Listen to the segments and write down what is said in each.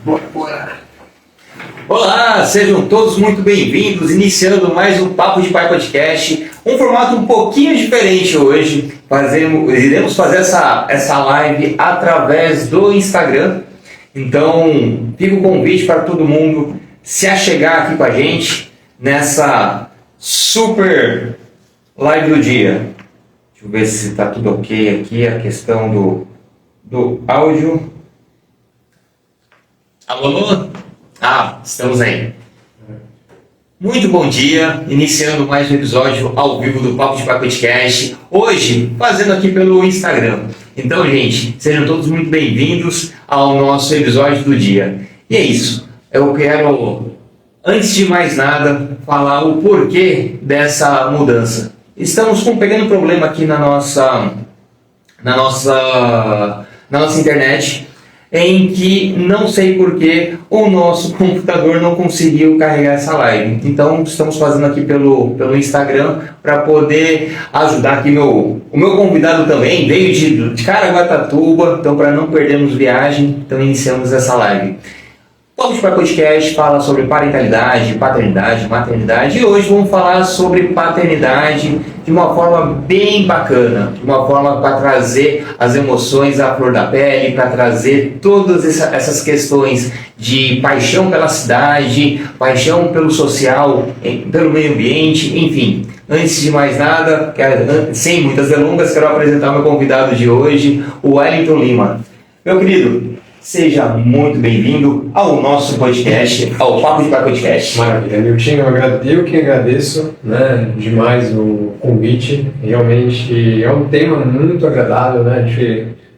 Bora. Olá, sejam todos muito bem-vindos, iniciando mais um Papo de Pai Podcast, um formato um pouquinho diferente hoje. Iremos fazer essa live através do Instagram, então fica o convite para todo mundo se achegar aqui com a gente nessa super live do dia. Deixa eu ver se está tudo ok aqui, a questão do áudio. Alô? Estamos aí. Muito bom dia, iniciando mais um episódio ao vivo do Papo de Pai Podcast, hoje fazendo aqui pelo Instagram. Então, gente, sejam todos muito bem-vindos ao nosso episódio do dia. E é isso, eu quero, antes de mais nada, falar o porquê dessa mudança. Estamos com um pequeno problema aqui na nossa internet, em que não sei porquê o nosso computador não conseguiu carregar essa live. Então estamos fazendo aqui pelo Instagram para poder ajudar aqui o meu convidado também, veio de Caraguatatuba, então para não perdermos viagem, então iniciamos essa live. Vamos para o podcast, fala sobre parentalidade, paternidade, maternidade, e hoje vamos falar sobre paternidade de uma forma bem bacana, de uma forma para trazer as emoções à flor da pele, para trazer todas essas questões de paixão pela cidade, paixão pelo social, pelo meio ambiente, enfim. Antes de mais nada, sem muitas delongas, quero apresentar o meu convidado de hoje, o Wellington Lima. Meu querido, seja muito bem-vindo ao nosso podcast, ao Papo de Pai Podcast. Maravilha, Nilton, eu que agradeço, demais o convite. Realmente é um tema muito agradável,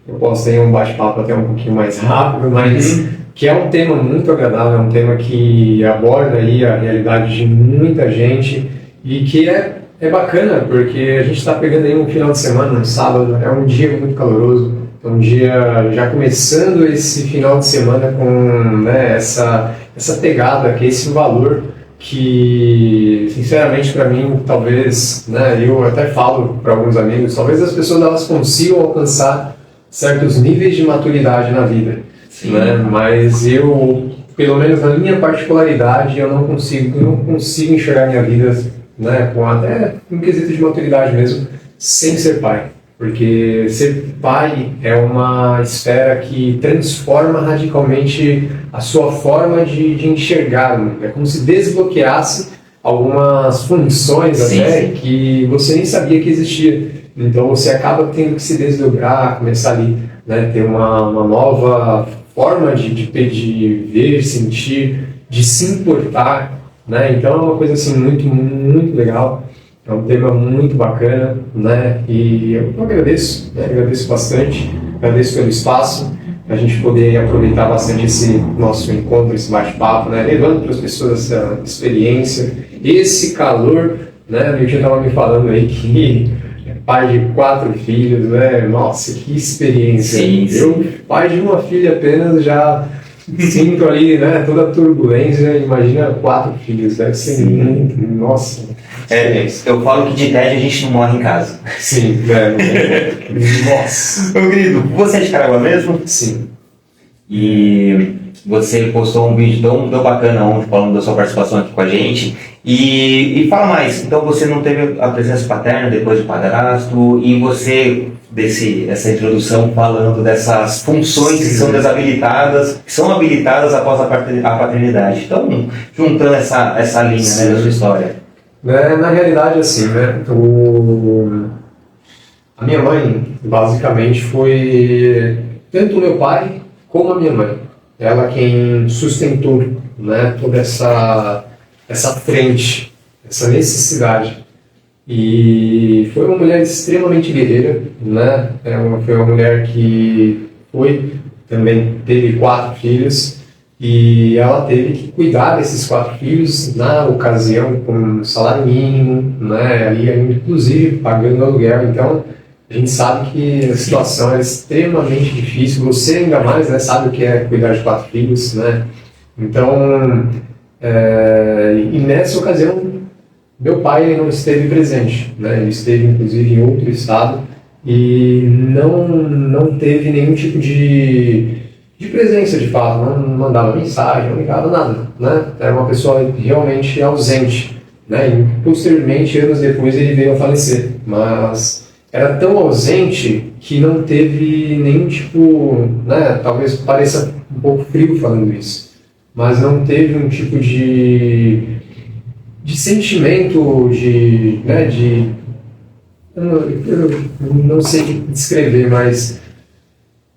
eu posso ter um bate-papo até um pouquinho mais rápido, mas que é um tema muito agradável, é um tema que aborda aí a realidade de muita gente e que é bacana, porque a gente está pegando aí um final de semana, um sábado, é um dia muito caloroso. Um dia já começando esse final de semana com essa pegada, que é esse valor que, sinceramente, para mim, talvez, eu até falo para alguns amigos, talvez as pessoas elas consigam alcançar certos níveis de maturidade na vida, mas eu, pelo menos na minha particularidade, eu não consigo enxergar minha vida, com até um quesito de maturidade mesmo, sem ser pai. Porque ser pai é uma esfera que transforma radicalmente a sua forma de enxergar. É como se desbloqueasse algumas funções que você nem sabia que existia. Então você acaba tendo que se desdobrar, começar ali, ter uma nova forma de ver, sentir, de se importar. Então é uma coisa assim muito, muito legal. É um tema muito bacana, E eu agradeço bastante, agradeço pelo espaço, a gente poder aproveitar bastante esse nosso encontro, esse bate-papo, levando para as pessoas essa experiência, esse calor, Eu já estava me falando aí que é pai de 4 filhos, Nossa, que experiência! Sim. Eu, pai de uma filha apenas, já sinto ali, toda a turbulência. Imagina 4 filhos, deve ser muito, nossa. Eu falo que de tédio a gente não morre em casa. Sim, Nossa. Meu querido, você é de Caraguá mesmo? Sim. E você postou um vídeo tão bacana ontem falando da sua participação aqui com a gente. E fala mais, então você não teve a presença paterna depois do padrasto, e você, essa introdução falando dessas funções que são desabilitadas, que são habilitadas após a paternidade. Então, juntando essa linha da sua história. Na realidade, assim, a minha mãe, basicamente, foi tanto o meu pai como a minha mãe. Ela quem sustentou, toda essa frente, essa necessidade. E foi uma mulher extremamente guerreira, Foi uma mulher que também teve 4 filhos. E ela teve que cuidar desses 4 filhos na ocasião com salário mínimo, ali inclusive pagando aluguel. Então a gente sabe que a situação é extremamente difícil. Você ainda mais, sabe o que é cuidar de 4 filhos, Então, e nessa ocasião meu pai não esteve presente, Ele esteve inclusive em outro estado e não teve nenhum tipo de de presença, de fato, não mandava mensagem, não ligava nada, né? Era uma pessoa realmente ausente, né? E posteriormente, anos depois, ele veio a falecer, mas era tão ausente que não teve nenhum tipo, né? Talvez pareça um pouco frio falando isso, mas não teve um tipo de sentimento, né? Eu não sei descrever, mas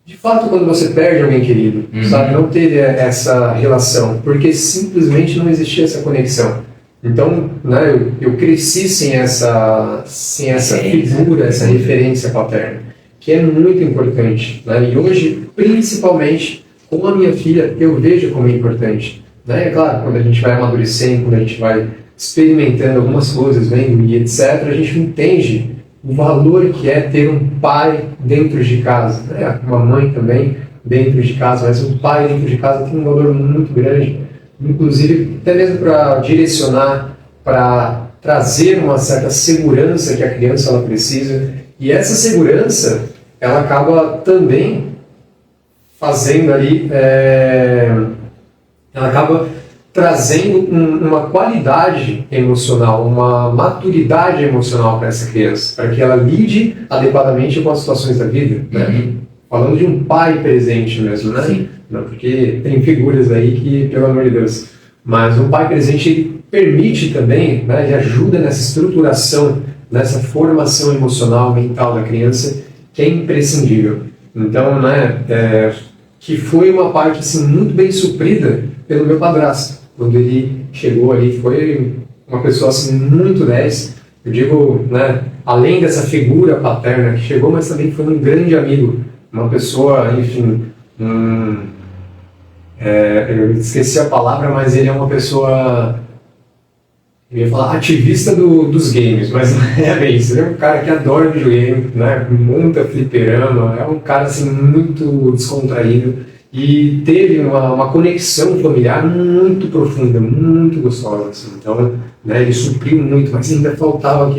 de fato, quando você perde alguém querido, sabe, não teve essa relação, porque simplesmente não existia essa conexão. Então, né, eu cresci sem essa figura, essa referência paterna, que é muito importante, né? E hoje, principalmente com a minha filha, eu vejo como é importante, né? É claro, quando a gente vai amadurecendo, quando a gente vai experimentando algumas coisas, vendo e etc., a gente entende o valor que é ter um pai dentro de casa, né? Uma mãe também dentro de casa, mas um pai dentro de casa tem um valor muito grande, inclusive até mesmo para direcionar, para trazer uma certa segurança que a criança ela precisa, e essa segurança ela acaba também fazendo ali, ela acaba trazendo uma qualidade emocional, uma maturidade emocional para essa criança, para que ela lide adequadamente com as situações da vida, né? Falando de um pai presente mesmo, né? Sim. Não, porque tem figuras aí que, pelo amor de Deus, mas um pai presente ele permite também, né, ele ajuda nessa estruturação, nessa formação emocional, mental da criança, que é imprescindível. Então, né, que foi uma parte assim, muito bem suprida pelo meu padrasto. Quando ele chegou ali, foi uma pessoa assim, muito 10. Eu digo, né, além dessa figura paterna que chegou, mas também foi um grande amigo, uma pessoa, enfim, eu esqueci a palavra, mas ele é uma pessoa, eu ia falar ativista dos games, mas não é bem isso. Ele é um cara que adora videogame, né, monta fliperama, é um cara assim, muito descontraído. E teve uma conexão familiar muito profunda, muito gostosa. Assim. Então, né, ele supriu muito, mas ainda faltava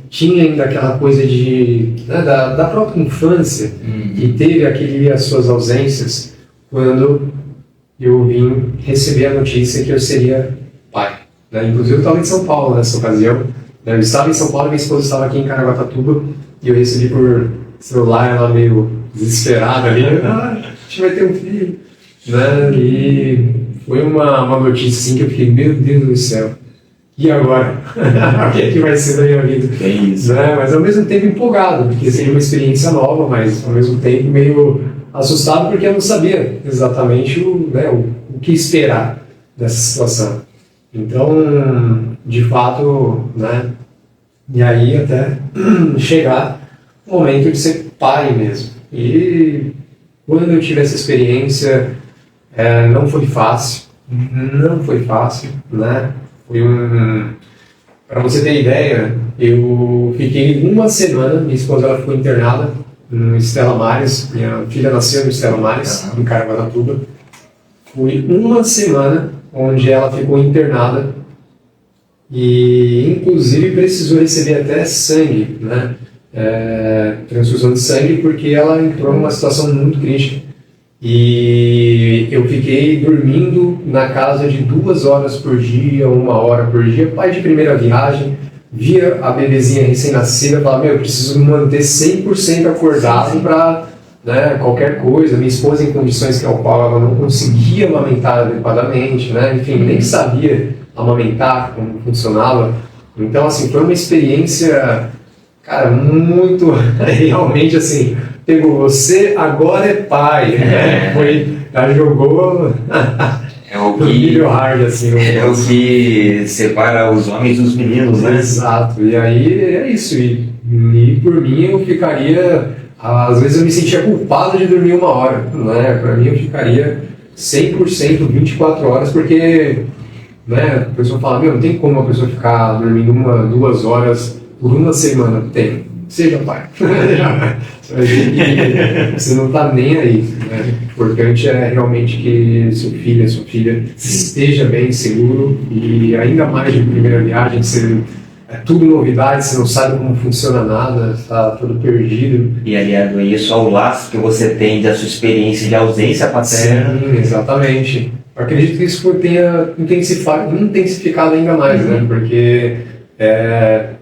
tinha ainda aquela coisa né, da própria infância, que teve as suas ausências, quando eu vim receber a notícia que eu seria pai. Né? Inclusive, eu estava em São Paulo nessa ocasião. Né? Eu estava em São Paulo, minha esposa estava aqui em Caraguatatuba, e eu recebi por celular, ela meio desesperada ali. A gente vai ter um filho, né? E foi uma notícia assim que eu fiquei, meu Deus do céu, e agora? O que é que vai ser da minha vida? É isso. Né? Mas ao mesmo tempo empolgado, porque seria uma experiência nova, mas ao mesmo tempo meio assustado, porque eu não sabia exatamente o que esperar dessa situação. Então, de fato, né? E aí até chegar o momento de ser pai mesmo. E quando eu tive essa experiência, não foi fácil, né? Para você ter ideia, eu fiquei uma semana, minha esposa ela ficou internada no Estela Maris, minha filha nasceu no Estela Maris, em Caraguatatuba. Foi uma semana onde ela ficou internada e, inclusive, precisou receber até sangue, né? Transfusão de sangue, porque ela entrou numa situação muito crítica. E eu fiquei dormindo na casa de 2 horas por dia, 1 hora por dia, pai de primeira viagem, via a bebezinha recém-nascida, falava, eu preciso me manter 100% acordado para, né, qualquer coisa. Minha esposa em condições que ao qual ela não conseguia amamentar adequadamente, né, enfim, nem sabia amamentar, como funcionava. Então, assim, foi uma experiência, cara, muito, realmente, assim, pegou você, agora é pai, né? Ela jogou no nível hard, assim. É o que separa os homens dos meninos, né? Exato, e aí é isso, e por mim eu ficaria, às vezes eu me sentia culpado de dormir 1 hora, né? Para mim eu ficaria 100%, 24 horas, porque, né, a pessoa fala, não tem como a pessoa ficar dormindo 1, 2 horas por 1 semana. Tem, seja pai. Você não está nem aí, né? O importante é realmente que sua filha esteja bem, seguro, e ainda mais de primeira viagem, você é tudo novidade, você não sabe como funciona nada, está tudo perdido. E aliado a isso, ao laço que você tem da sua experiência de ausência paterna. Sim, exatamente. Eu acredito que isso tenha intensificado ainda mais, né? Porque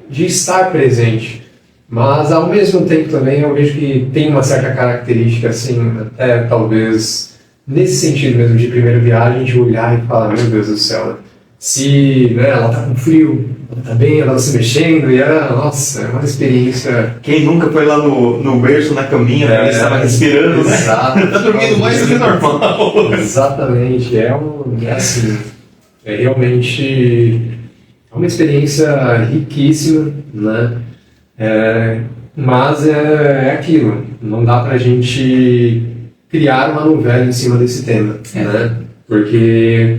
de estar presente. Mas, ao mesmo tempo, também eu vejo que tem uma certa característica, assim, até talvez, nesse sentido mesmo, de primeira viagem, de olhar e falar, meu Deus do céu, né? Se ela tá com frio, ela tá bem, ela tá se mexendo, e nossa, é uma experiência... Quem nunca foi lá no berço, na caminha, ele estava respirando, né? Exato. Tá dormindo mais do que normal. Exatamente, assim, realmente uma experiência riquíssima, né? Mas é aquilo, não dá pra gente criar uma novela em cima desse tema, né? Porque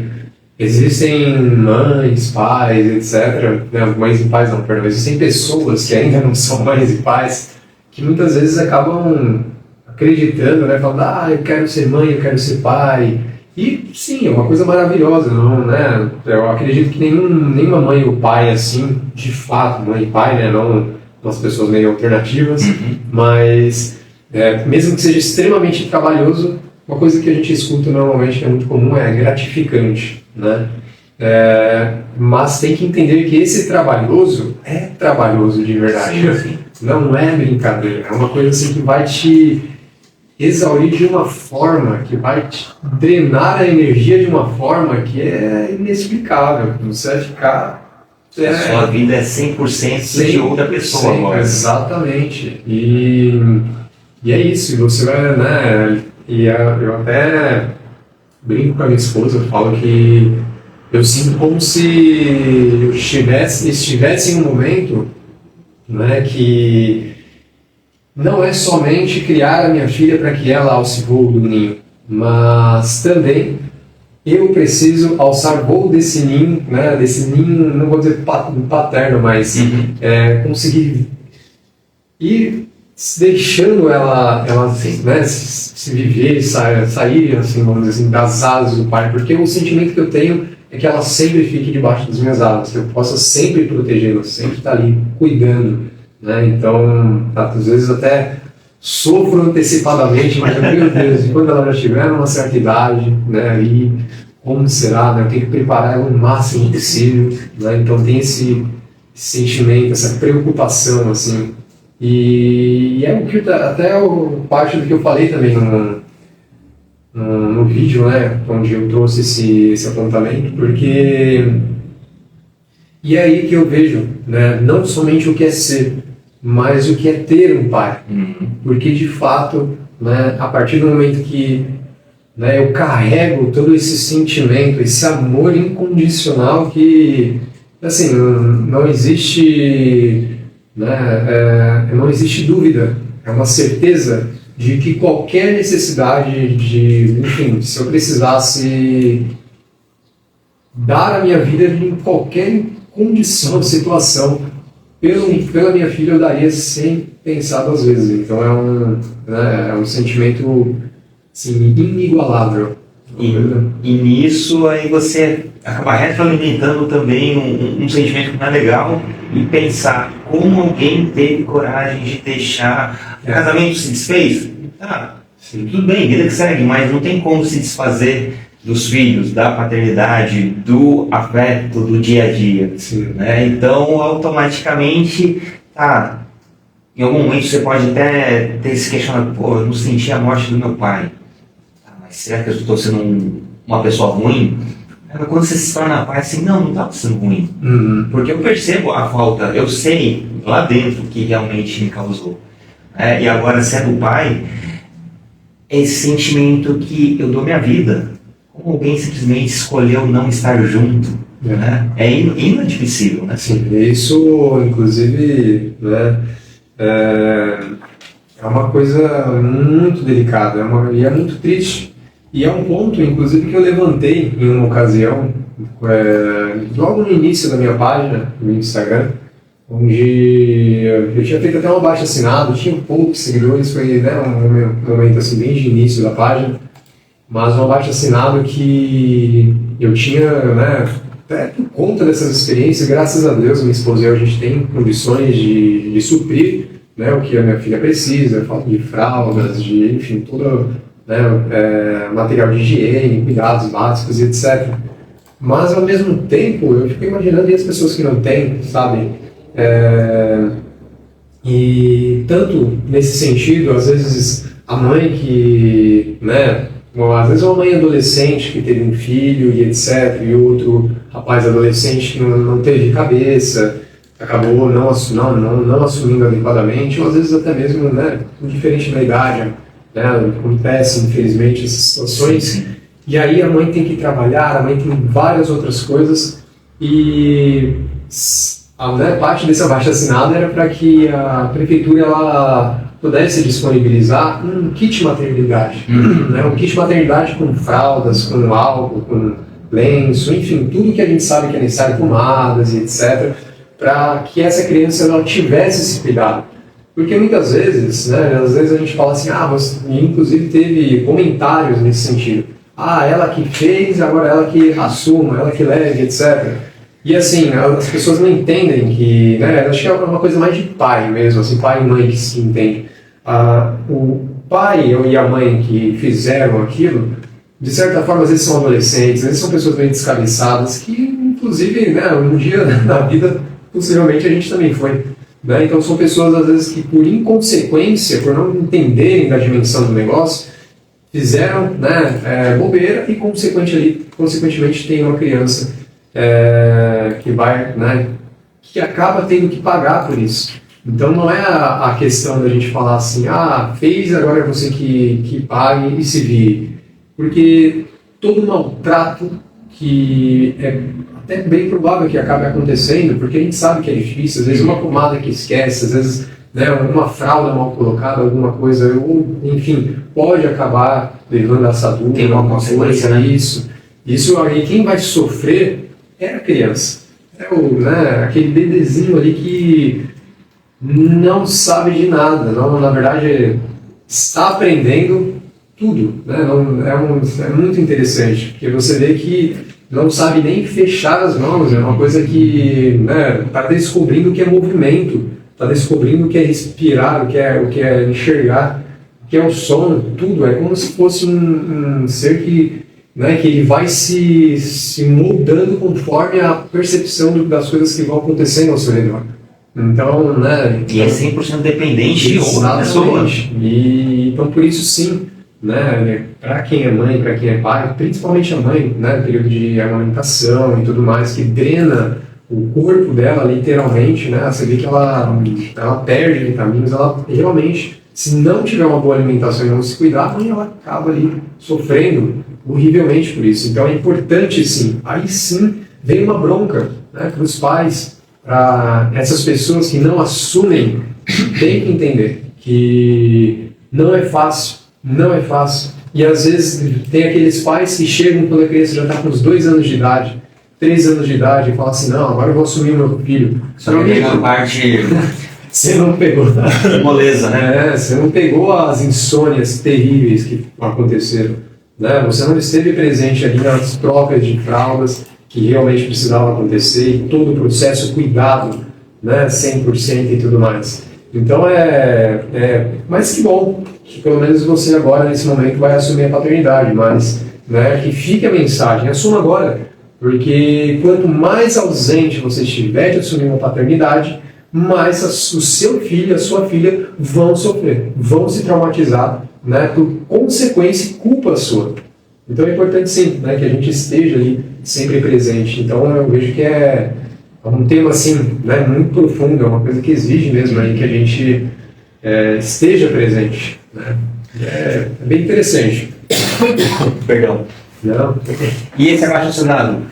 existem mães, pais, etc. Mães e pais não, perdão. Existem pessoas que ainda não são mães e pais que muitas vezes acabam acreditando, né? Falando, eu quero ser mãe, eu quero ser pai. E sim, é uma coisa maravilhosa, não, né? Eu acredito que nenhuma mãe ou pai assim, de fato, mãe e pai, né? Não umas pessoas meio alternativas, mas mesmo que seja extremamente trabalhoso, uma coisa que a gente escuta normalmente que é muito comum é gratificante, né? Mas tem que entender que esse trabalhoso é trabalhoso de verdade. Sim. Não é brincadeira, é uma coisa assim que vai te exaurir de uma forma, que vai te drenar a energia de uma forma que é inexplicável. Você vai ficar... A sua vida é 100% de outra pessoa agora. Exatamente. E é isso, e você vai, né? Eu até brinco com a minha esposa, eu falo que eu sinto como se eu estivesse em um momento, né, que não é somente criar a minha filha para que ela alce voo do ninho, mas também eu preciso alçar voo desse ninho, né, não vou dizer paterno, mas conseguir ir deixando ela né, se viver, sair assim, vamos dizer assim, das asas do pai, porque o sentimento que eu tenho é que ela sempre fique debaixo das minhas asas, que eu possa sempre protegê-la, sempre estar ali cuidando, né? Então, às vezes até sofro antecipadamente, mas meu Deus, e quando ela já estiver numa certa idade, né, e como será, né? Eu tenho que preparar ela o máximo possível, né? Então tem esse sentimento, essa preocupação, assim. E é o que até parte do que eu falei também no vídeo, né, onde eu trouxe esse apontamento, porque e é aí que eu vejo, né, não somente o que é ser, mas o que é ter um pai, porque de fato, né, a partir do momento que, né, eu carrego todo esse sentimento, esse amor incondicional que, assim, não existe, né, não existe dúvida, é uma certeza de que qualquer necessidade enfim, se eu precisasse dar a minha vida em qualquer condição, situação, pela minha filha eu daria sem pensar duas vezes. Então é um sentimento assim, inigualável. E nisso aí você acaba retroalimentando também um sentimento que não é legal e pensar como alguém teve coragem de deixar... O casamento se desfez? Tudo bem, vida que segue, mas não tem como se desfazer dos filhos, da paternidade, do afeto, do dia a dia. Né? Então, automaticamente, em algum momento você pode até ter se questionado, eu não senti a morte do meu pai. Mas será que eu estou sendo uma pessoa ruim? Mas quando você se torna pai, assim, não está sendo ruim. Porque eu percebo a falta, eu sei lá dentro que realmente me causou. E agora, sendo pai, esse sentimento que eu dou minha vida, como alguém simplesmente escolheu não estar junto, né? É inadmissível, né? Sim, isso, inclusive, né, é uma coisa muito delicada, e é muito triste. E é um ponto, inclusive, que eu levantei em uma ocasião, logo no início da minha página, no Instagram, onde eu tinha feito até um abaixo-assinado, tinha poucos seguidores, foi, né, um momento assim, bem de início da página, mas um abaixo-assinado que eu tinha, né, até por conta dessas experiências, graças a Deus, minha esposa e eu, a gente tem condições de suprir, né, o que a minha filha precisa, falta de fraldas, de, enfim, todo, né, material de higiene, cuidados básicos e etc. Mas, ao mesmo tempo, eu fico imaginando as pessoas que não têm, sabe? E tanto nesse sentido, às vezes a mãe que, né, às vezes uma mãe adolescente que teve um filho e etc, e outro rapaz adolescente que não teve cabeça, acabou não assumindo adequadamente, ou às vezes até mesmo, né, diferente da idade, né, acontece infelizmente essas situações, e aí a mãe tem que trabalhar, a mãe tem várias outras coisas, e parte desse abaixo-assinado era para que a prefeitura ela pudesse disponibilizar um kit maternidade, né? Um kit maternidade com fraldas, com álcool, com lenço, enfim, tudo que a gente sabe que é necessário, pomadas e etc, para que essa criança ela tivesse esse cuidado. Porque muitas vezes, né, às vezes a gente fala assim, inclusive teve comentários nesse sentido, ela que fez, agora ela que assuma, ela que leve, etc. E assim, as pessoas não entendem que, né, acho que é uma coisa mais de pai mesmo, assim, pai e mãe que se entendem. O pai e a mãe que fizeram aquilo, de certa forma, às vezes são adolescentes, às vezes são pessoas bem descabeçadas, que inclusive, né, um dia na vida, possivelmente a gente também foi. Né? Então são pessoas, às vezes, que por inconsequência, por não entenderem da dimensão do negócio, fizeram, né, bobeira e consequentemente tem uma criança que vai, né, que acaba tendo que pagar por isso. Então não é a questão da gente falar assim, fez, agora é você que pague e se vire. Porque todo maltrato que é até bem provável que acabe acontecendo, porque a gente sabe que é difícil, às vezes uma pomada que esquece, às vezes, né, uma fralda mal colocada, alguma coisa, ou enfim, pode acabar levando a assadura. Tem uma consequência, né? Isso aí, quem vai sofrer é a criança. Aquele bebezinho ali que não sabe de nada, na verdade está aprendendo tudo, né? É muito interessante, porque você vê que não sabe nem fechar as mãos, é uma coisa que está descobrindo o que é movimento, está descobrindo o que é respirar, o que é enxergar, o que é o som, tudo, é como se fosse um ser que ele vai se moldando conforme a percepção das coisas que vão acontecendo ao seu redor. Então, E é 100% dependente de outra pessoa. E então, por isso, sim, para quem é mãe, para quem é pai, principalmente a mãe, período de amamentação e tudo mais, que drena o corpo dela, literalmente, você vê que ela perde vitaminas, ela realmente, se não tiver uma boa alimentação e não se cuidar, ela acaba ali sofrendo horrivelmente por isso. Então é importante, sim, aí sim vem uma bronca para os pais, para essas pessoas que não assumem, tem que entender que não é fácil. E às vezes tem aqueles pais que chegam quando a criança já está com uns 2 anos de idade, 3 anos de idade, e falam assim, não, agora eu vou assumir o meu filho. Só que pega a parte... Você não pegou. Moleza, né? Você não pegou as insônias terríveis que aconteceram. Você não esteve presente ali nas trocas de fraldas que realmente precisavam acontecer e todo o processo cuidado, 100% e tudo mais. Então mas que bom que pelo menos você agora nesse momento vai assumir a paternidade, mas que fique a mensagem, assuma agora, porque quanto mais ausente você estiver de assumir uma paternidade, mais o seu filho, a sua filha vão sofrer, vão se traumatizar, por consequência e culpa sua. Então é importante sim, que a gente esteja ali sempre presente. Então eu vejo que é um tema assim, muito profundo, é uma coisa que exige mesmo aí que a gente esteja presente. É bem interessante. Perdão. Não. E esse abaixo-assinado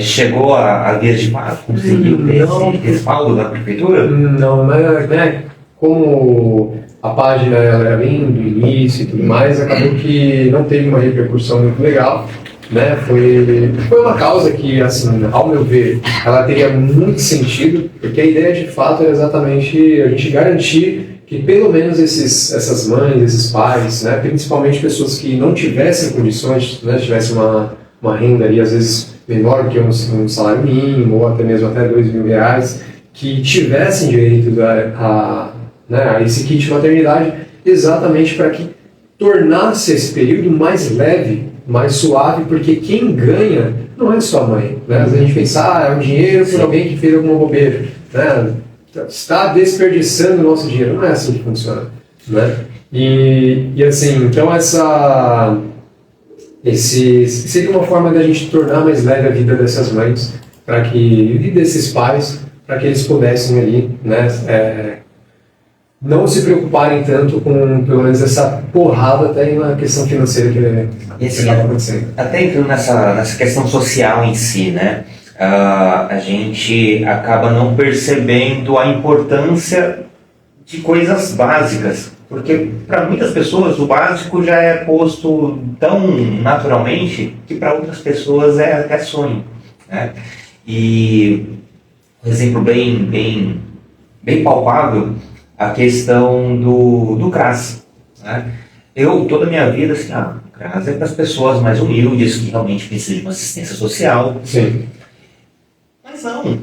chegou a vias de fato? Conseguiu ter esse respaldo da prefeitura? Não, mas como a página ela era bem do início e tudo mais, acabou que não teve uma repercussão muito legal. Foi uma causa que, assim, ao meu ver, ela teria muito sentido, porque a ideia de fato era exatamente a gente garantir que pelo menos essas mães, esses pais, principalmente pessoas que não tivessem condições, tivessem uma renda ali, às vezes menor que um salário mínimo, ou até mesmo até R$ 2.000, que tivessem direito a esse kit maternidade, exatamente para que tornasse esse período mais leve, mais suave, porque quem ganha não é só a mãe. Né? Às vezes a gente pensa, é um dinheiro por alguém que fez alguma bobeira. Né? Está desperdiçando o nosso dinheiro. Não é assim que funciona. Né? E assim, então seria uma forma da gente tornar mais leve a vida dessas mães e desses pais, para que eles pudessem ali, né, não se preocuparem tanto com, pelo menos, essa porrada até na questão financeira que está acontecendo. Até entrando nessa questão social em si, né? A gente acaba não percebendo a importância de coisas básicas, porque para muitas pessoas o básico já é posto tão naturalmente que para outras pessoas é até sonho, né? E um exemplo bem palpável, a questão do CRAS, né? Eu, toda a minha vida, assim, o CRAS é para as pessoas mais humildes, que realmente precisam de uma assistência social. Sim. Mas não.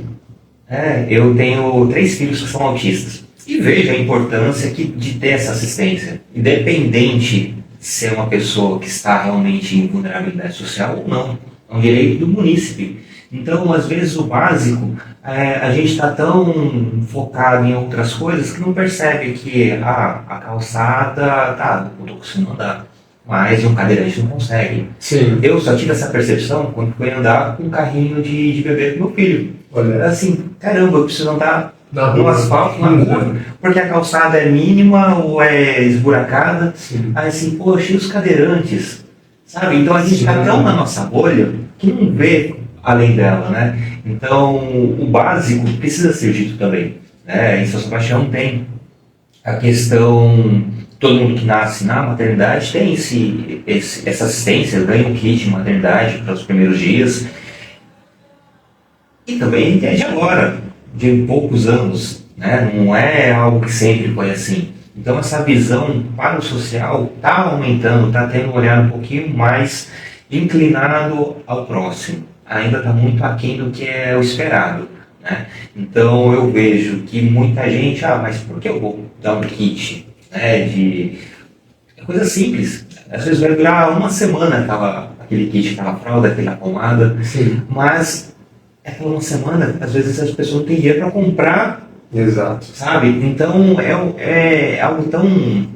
Eu tenho 3 filhos que são autistas. E vejo a importância de ter essa assistência, independente de ser uma pessoa que está realmente em vulnerabilidade social ou não. É um direito do munícipe. Então, às vezes, o básico, a gente está tão focado em outras coisas que não percebe que a calçada, eu estou conseguindo andar, mas um cadeirante não consegue. Sim. Eu só tive essa percepção quando fui andar com um carrinho de bebê com meu filho. Olha. Assim, caramba, eu preciso andar no asfalto, na Uhum. rua, porque a calçada é mínima ou é esburacada. Sim. Aí assim, poxa, e os cadeirantes? Sabe? Então a gente está tão na nossa bolha que não vê além dela, né? Então o básico precisa ser dito também, né? Em São Sebastião tem a questão, todo mundo que nasce na maternidade tem essa assistência, ganha um kit de maternidade para os primeiros dias. E também é de agora, de poucos anos, né? Não é algo que sempre foi assim. Então essa visão para o social está aumentando, está tendo um olhar um pouquinho mais inclinado ao próximo. Ainda está muito aquém do que é o esperado, né? Então eu vejo que muita gente, mas por que eu vou dar um kit? É coisa simples. Às vezes vai durar uma semana aquele kit, aquela fralda, aquela pomada. Sim. Mas por uma semana, às vezes as pessoas não têm dinheiro para comprar. Exato. Sabe? Então é algo tão...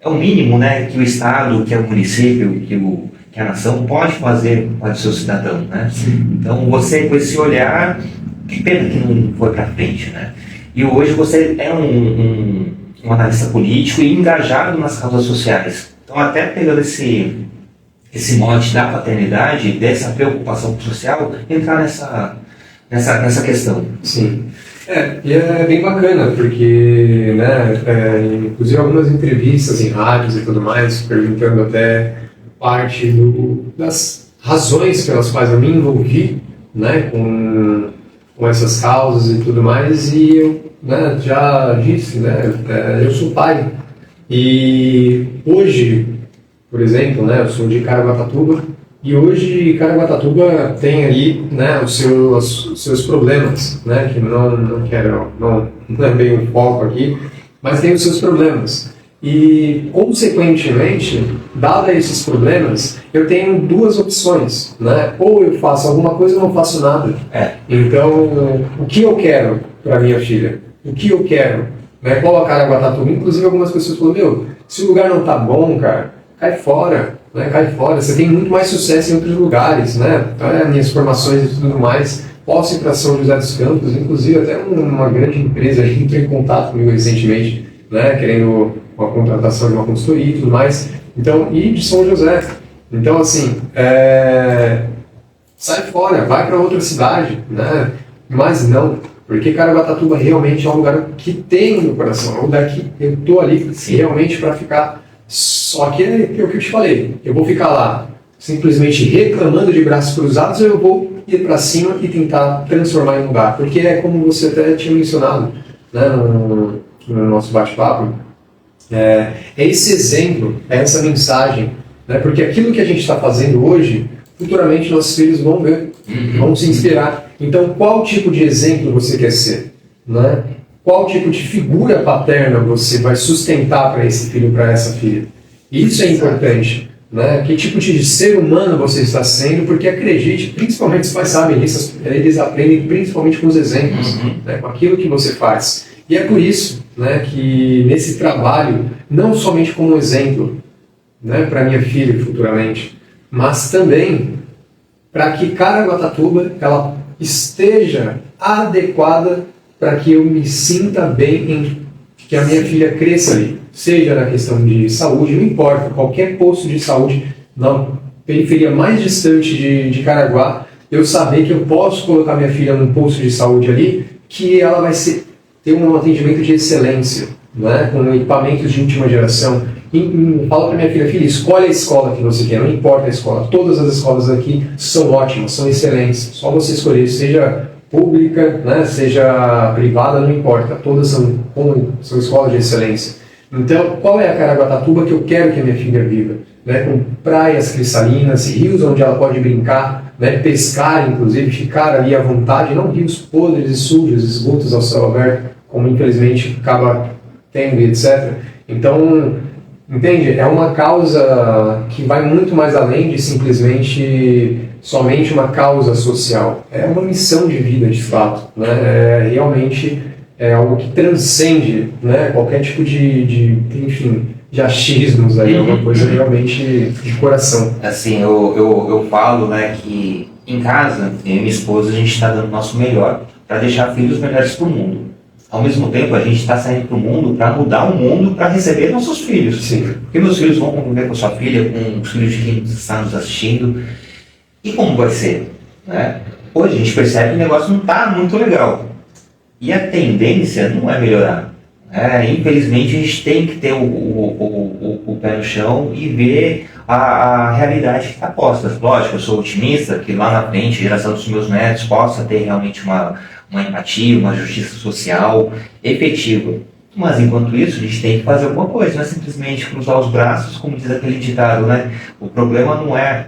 É o mínimo, né, que o Estado, que o município, que a nação pode fazer para o seu cidadão, né? Então você, com esse olhar, que pena que não foi para frente, né? E hoje você é um analista político e engajado nas causas sociais. Então até pegando esse mote da paternidade, dessa preocupação social, entrar nessa questão. Sim. E é bem bacana, porque, né, inclusive algumas entrevistas em rádios e tudo mais, perguntando até parte das razões pelas quais eu me envolvi, né, com essas causas e tudo mais, e eu, né, já disse, né, eu sou pai. E hoje, por exemplo, né, eu sou de Caraguatatuba, e hoje Caraguatatuba tem ali, né, os seus problemas, né, que não é bem o foco aqui, mas tem os seus problemas. E, consequentemente, dado esses problemas, eu tenho 2 opções, né? Ou eu faço alguma coisa ou não faço nada. Então, o que eu quero para minha filha? O que eu quero? Né? Colocar a Guatatuba. Inclusive, algumas pessoas falam, se o lugar não tá bom, cara, cai fora. Né? Cai fora. Você tem muito mais sucesso em outros lugares, né? Então, minhas formações e tudo mais. Posso ir para São José dos Campos. Inclusive, até uma grande empresa entrou em contato comigo recentemente, né? Querendo uma contratação de uma consultoria e tudo mais. Então, e de São José. Então, assim, sai fora, vai para outra cidade, né? Mas não, porque Caraguatatuba realmente é um lugar que tem no meu coração, é um lugar que eu estou ali realmente para ficar. Só que é o que eu te falei, eu vou ficar lá simplesmente reclamando de braços cruzados, ou eu vou ir para cima e tentar transformar em um lugar. Porque é como você até tinha mencionado, né, no nosso bate-papo, é esse exemplo, é essa mensagem, né? Porque aquilo que a gente está fazendo hoje futuramente nossos filhos vão ver, vão se inspirar. Então, qual tipo de exemplo você quer ser? Né? Qual tipo de figura paterna você vai sustentar para esse filho, para essa filha? Isso é importante. Né? Que tipo de ser humano você está sendo, porque acredite, principalmente os pais sabem isso, eles aprendem principalmente com os exemplos, né? Com aquilo que você faz. E é por isso, né, que nesse trabalho, não somente como exemplo, né, para minha filha futuramente, mas também para que Caraguatatuba ela esteja adequada para que eu me sinta bem em que a minha filha cresça ali. Seja na questão de saúde, não importa, qualquer posto de saúde, na periferia mais distante de Caraguá, eu saber que eu posso colocar minha filha num posto de saúde ali, que ela vai ter um atendimento de excelência, né, com equipamentos de última geração. Fala para minha filha, filha, escolhe a escola que você quer, não importa a escola, todas as escolas aqui são ótimas, são excelentes, só você escolher, seja pública, né, seja privada, não importa, todas são escolas de excelência. Então, qual é a Caraguatatuba que eu quero que a minha filha viva? Né, com praias cristalinas, rios onde ela pode brincar, né, pescar, inclusive, ficar ali à vontade, não rios podres e sujos, esgotos ao céu aberto, como infelizmente acaba tendo, etc. Então, entende? É uma causa que vai muito mais além de simplesmente somente uma causa social. É uma missão de vida, de fato. Né? Realmente é algo que transcende, né, qualquer tipo de achismos aí, é uma coisa realmente de coração. Assim, eu falo, né, que em casa, eu e minha esposa, a gente está dando o nosso melhor para deixar filhos melhores para o mundo. Ao mesmo tempo, a gente está saindo para o mundo para mudar o mundo, para receber nossos filhos. Sim. Porque meus filhos vão conviver com sua filha, com os filhos de quem está nos assistindo. E como vai ser? Né? Hoje a gente percebe que o negócio não está muito legal. E a tendência não é melhorar. Infelizmente, a gente tem que ter o pé no chão e ver a realidade que está posta. Lógico, eu sou otimista que lá na frente, a geração dos meus netos possa ter realmente uma empatia, uma justiça social efetiva. Mas, enquanto isso, a gente tem que fazer alguma coisa, não é simplesmente cruzar os braços, como diz aquele ditado, né? O problema não é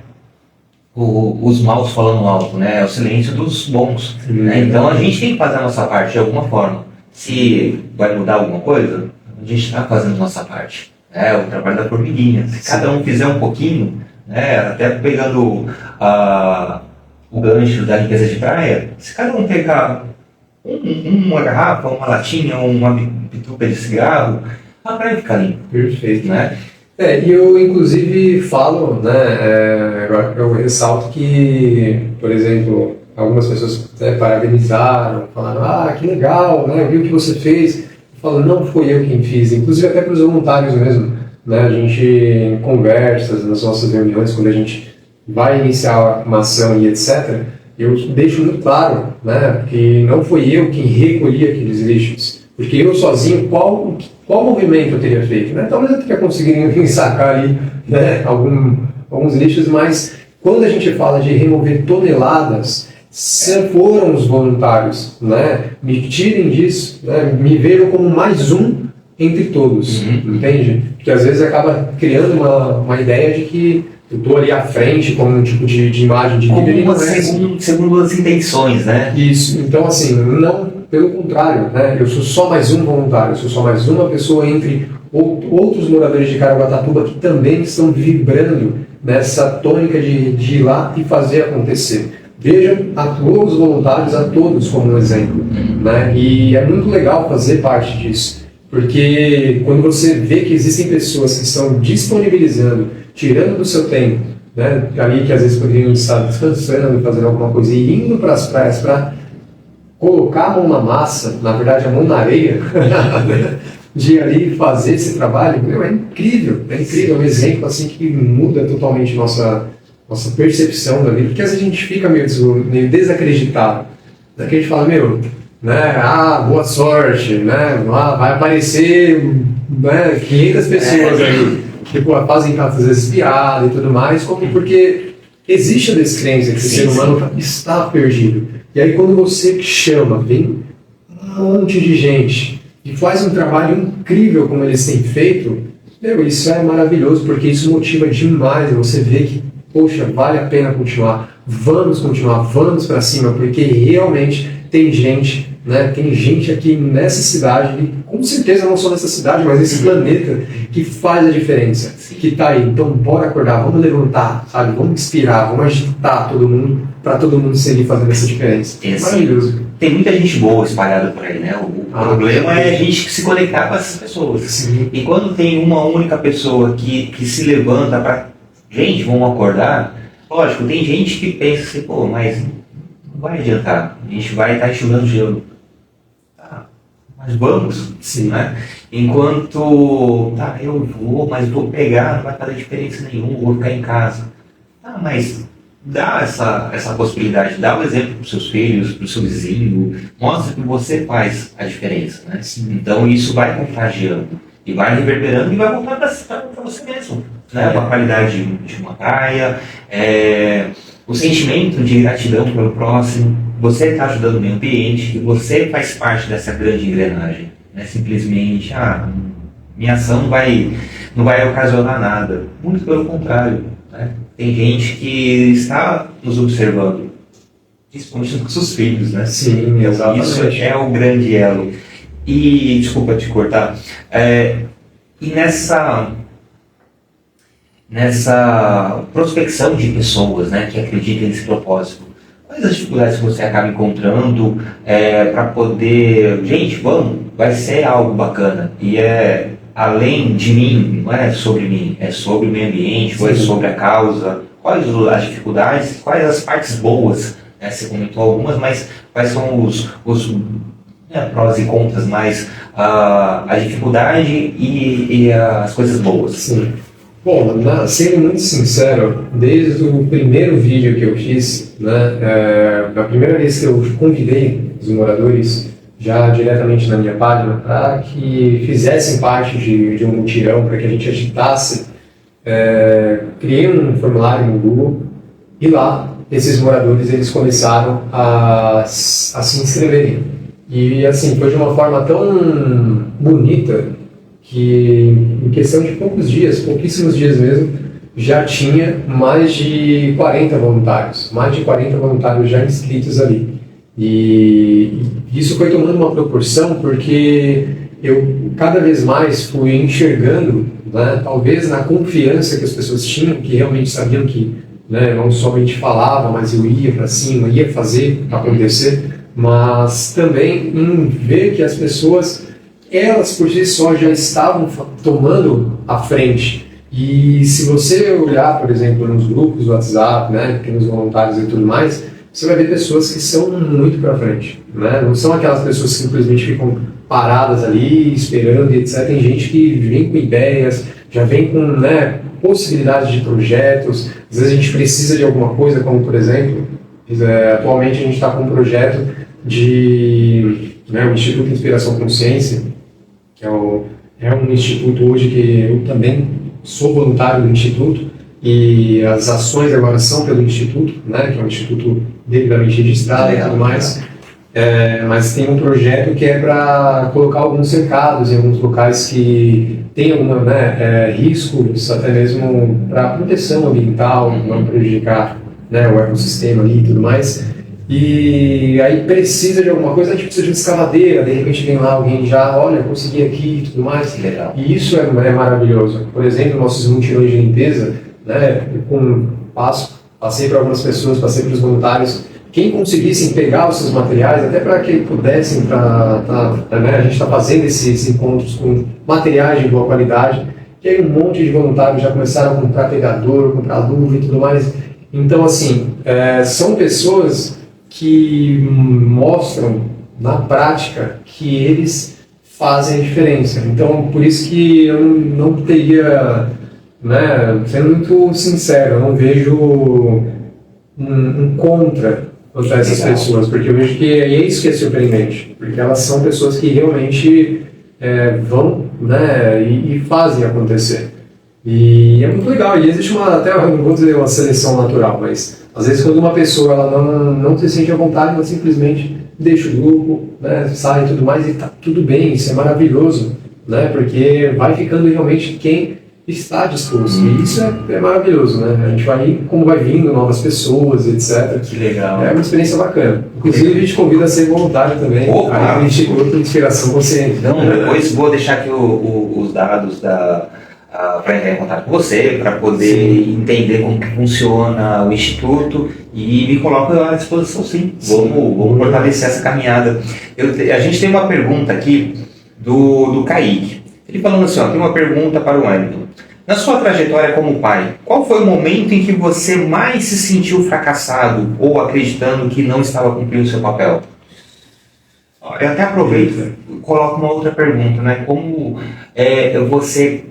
os maus falando alto, né? É o silêncio dos bons. Né? Então, a gente tem que fazer a nossa parte de alguma forma. Se vai mudar alguma coisa, a gente está fazendo a nossa parte. É o trabalho da formiguinha. Se cada um fizer um pouquinho, né, até pegando o gancho da limpeza de praia, se cada um pegar uma garrafa, uma latinha, uma bituca de cigarro, a praia fica limpa. Perfeito. Né? E eu inclusive falo, né, eu ressalto que, por exemplo, algumas pessoas parabenizaram, falaram, que legal, né, eu vi o que você fez. Eu falo, não foi eu quem fiz, inclusive até para os voluntários mesmo. Né, a gente, em conversas, nas nossas reuniões, quando a gente vai iniciar uma ação e etc., eu deixo muito claro, né, que não foi eu quem recolhi aqueles lixos, porque eu sozinho, qual movimento eu teria feito? Né? Talvez eu teria conseguido sacar ali, né, alguns lixos, mas quando a gente fala de remover toneladas, foram os voluntários, né, me tirem disso, né, me veram como mais um entre todos, entende? Porque às vezes acaba criando uma ideia de que eu estou ali à frente com um tipo de imagem de líder. Segundo as intenções, né? Isso. Então, assim, não, pelo contrário, né? Eu sou só mais um voluntário, eu sou só mais uma pessoa entre outros moradores de Caraguatatuba que também estão vibrando nessa tônica de ir lá e fazer acontecer. Vejam a todos os voluntários, a todos como um exemplo, né? E é muito legal fazer parte disso, porque quando você vê que existem pessoas que estão disponibilizando, tirando do seu tempo, né, ali que às vezes poderiam estar descansando, fazendo alguma coisa e indo para as praias para colocar a mão na massa, na verdade a mão na areia, de ali fazer esse trabalho, é incrível, é um exemplo assim que muda totalmente nossa percepção da vida, porque às vezes a gente fica meio desacreditado, né, que a gente fala, né, boa sorte, né, vai aparecer, né, 500 pessoas aí, que fazem às vezes piada e tudo mais, porque existe a descrença que o ser humano está perdido. E aí quando você chama, vem um monte de gente e faz um trabalho incrível como eles têm feito, isso é maravilhoso, porque isso motiva demais. Você vê que poxa, vale a pena continuar, vamos para cima, porque realmente tem gente, né? Tem gente aqui nessa cidade, e com certeza não só nessa cidade, mas nesse planeta, que faz a diferença, que tá aí. Então, bora acordar, vamos levantar, sabe? Vamos inspirar, vamos agitar todo mundo, para todo mundo seguir fazendo essa diferença. Maravilhoso. Tem muita gente boa espalhada por aí, né? O problema é a gente se conectar com essas pessoas. Sim. E quando tem uma única pessoa que se levanta para, gente, vamos acordar, lógico, tem gente que pensa assim, pô, mas não vai adiantar, a gente vai estar enxugando gelo. Tá, mas vamos, né? Enquanto, tá, eu vou, mas vou pegar, não vai fazer diferença nenhuma, vou ficar em casa. Tá, mas dá essa possibilidade, dá o exemplo para os seus filhos, para o seu vizinho, mostra que você faz a diferença, né? Então isso vai contagiando, e vai reverberando, e vai voltar para você mesmo, né? A qualidade de uma praia, o sentimento de gratidão pelo próximo, você está ajudando o meio ambiente, e você faz parte dessa grande engrenagem. Não é simplesmente, minha ação não vai ocasionar nada. Muito pelo contrário, né? Tem gente que está nos observando, principalmente os nossos filhos, né? Sim, exatamente. Isso é o grande elo. E, desculpa te cortar, e nessa prospecção de pessoas, né, que acreditam nesse propósito, quais as dificuldades que você acaba encontrando para poder, gente, vamos, vai ser algo bacana, e além de mim, não é sobre mim, é sobre o meio ambiente, ou é sobre a causa, quais as dificuldades, quais as partes boas, né, você comentou algumas, mas quais são os prós e contras, mais a dificuldade e as coisas boas. Sim. Bom, sendo muito sincero, desde o primeiro vídeo que eu fiz, né, a primeira vez que eu convidei os moradores já diretamente na minha página para que fizessem parte de um mutirão, para que a gente agitasse, criei um formulário no Google e lá esses moradores eles começaram a se inscreverem. E assim, foi de uma forma tão bonita que em questão de pouquíssimos dias mesmo, já tinha mais de 40 voluntários já inscritos ali. E isso foi tomando uma proporção porque eu cada vez mais fui enxergando, né, talvez na confiança que as pessoas tinham, que realmente sabiam que, né, não somente falava, mas eu ia para cima, ia fazer acontecer, mas também em ver que as pessoas, elas por si só já estavam tomando a frente. E se você olhar, por exemplo, nos grupos do WhatsApp, né, pequenos voluntários e tudo mais, você vai ver pessoas que são muito para frente, né? Não são aquelas pessoas que simplesmente ficam paradas ali, esperando e etc. Tem gente que vem com ideias, já vem com, né, possibilidades de projetos. Às vezes a gente precisa de alguma coisa, como por exemplo, atualmente a gente está com um projeto de, né, o Instituto Inspiração Consciência, que é um instituto hoje que eu também sou voluntário do Instituto, e as ações agora são pelo Instituto, né, que é um instituto devidamente registrado e tudo mais, mas tem um projeto que é para colocar alguns cercados em alguns locais que tem algum, né, riscos, até mesmo para proteção ambiental, não prejudicar, né, o ecossistema ali e tudo mais. E aí precisa de alguma coisa, a gente precisa de uma escavadeira, de repente vem lá alguém já, olha, consegui aqui e tudo mais. Legal. E isso é maravilhoso. Por exemplo, nossos mutirões de limpeza, né, passei para algumas pessoas, passei para os voluntários, quem conseguissem pegar os seus materiais, até para que pudessem, né, a gente está fazendo esses encontros com materiais de boa qualidade, e aí um monte de voluntários já começaram a comprar pegador, comprar luva e tudo mais. Então, assim, são pessoas que mostram na prática que eles fazem a diferença. Então, por isso que eu não teria, né, sendo muito sincero, eu não vejo um contra essas pessoas, porque eu vejo que é isso que é surpreendente, porque elas são pessoas que realmente vão, né, e fazem acontecer. E é muito legal, e existe até eu não vou dizer uma seleção natural, mas às vezes quando uma pessoa ela não se sente à vontade, ela simplesmente deixa o grupo, né, sai e tudo mais, e tá tudo bem, isso é maravilhoso, né, porque vai ficando realmente quem está disposto. E isso é maravilhoso, né? A gente vai, como vai vindo, novas pessoas, etc. Que legal. É uma experiência bacana. Inclusive, a gente convida a ser voluntário também. Opa! Aí a gente outra inspiração consciente. Então, depois vou deixar aqui os dados para entrar em contato com você, para poder entender como que funciona o Instituto e me coloco à disposição, sim. Vamos fortalecer essa caminhada. A gente tem uma pergunta aqui do Kaique. Ele falando assim, tem uma pergunta para o Wellington. Na sua trajetória como pai, qual foi o momento em que você mais se sentiu fracassado ou acreditando que não estava cumprindo o seu papel? Eu até aproveito e coloco uma outra pergunta, né? Como você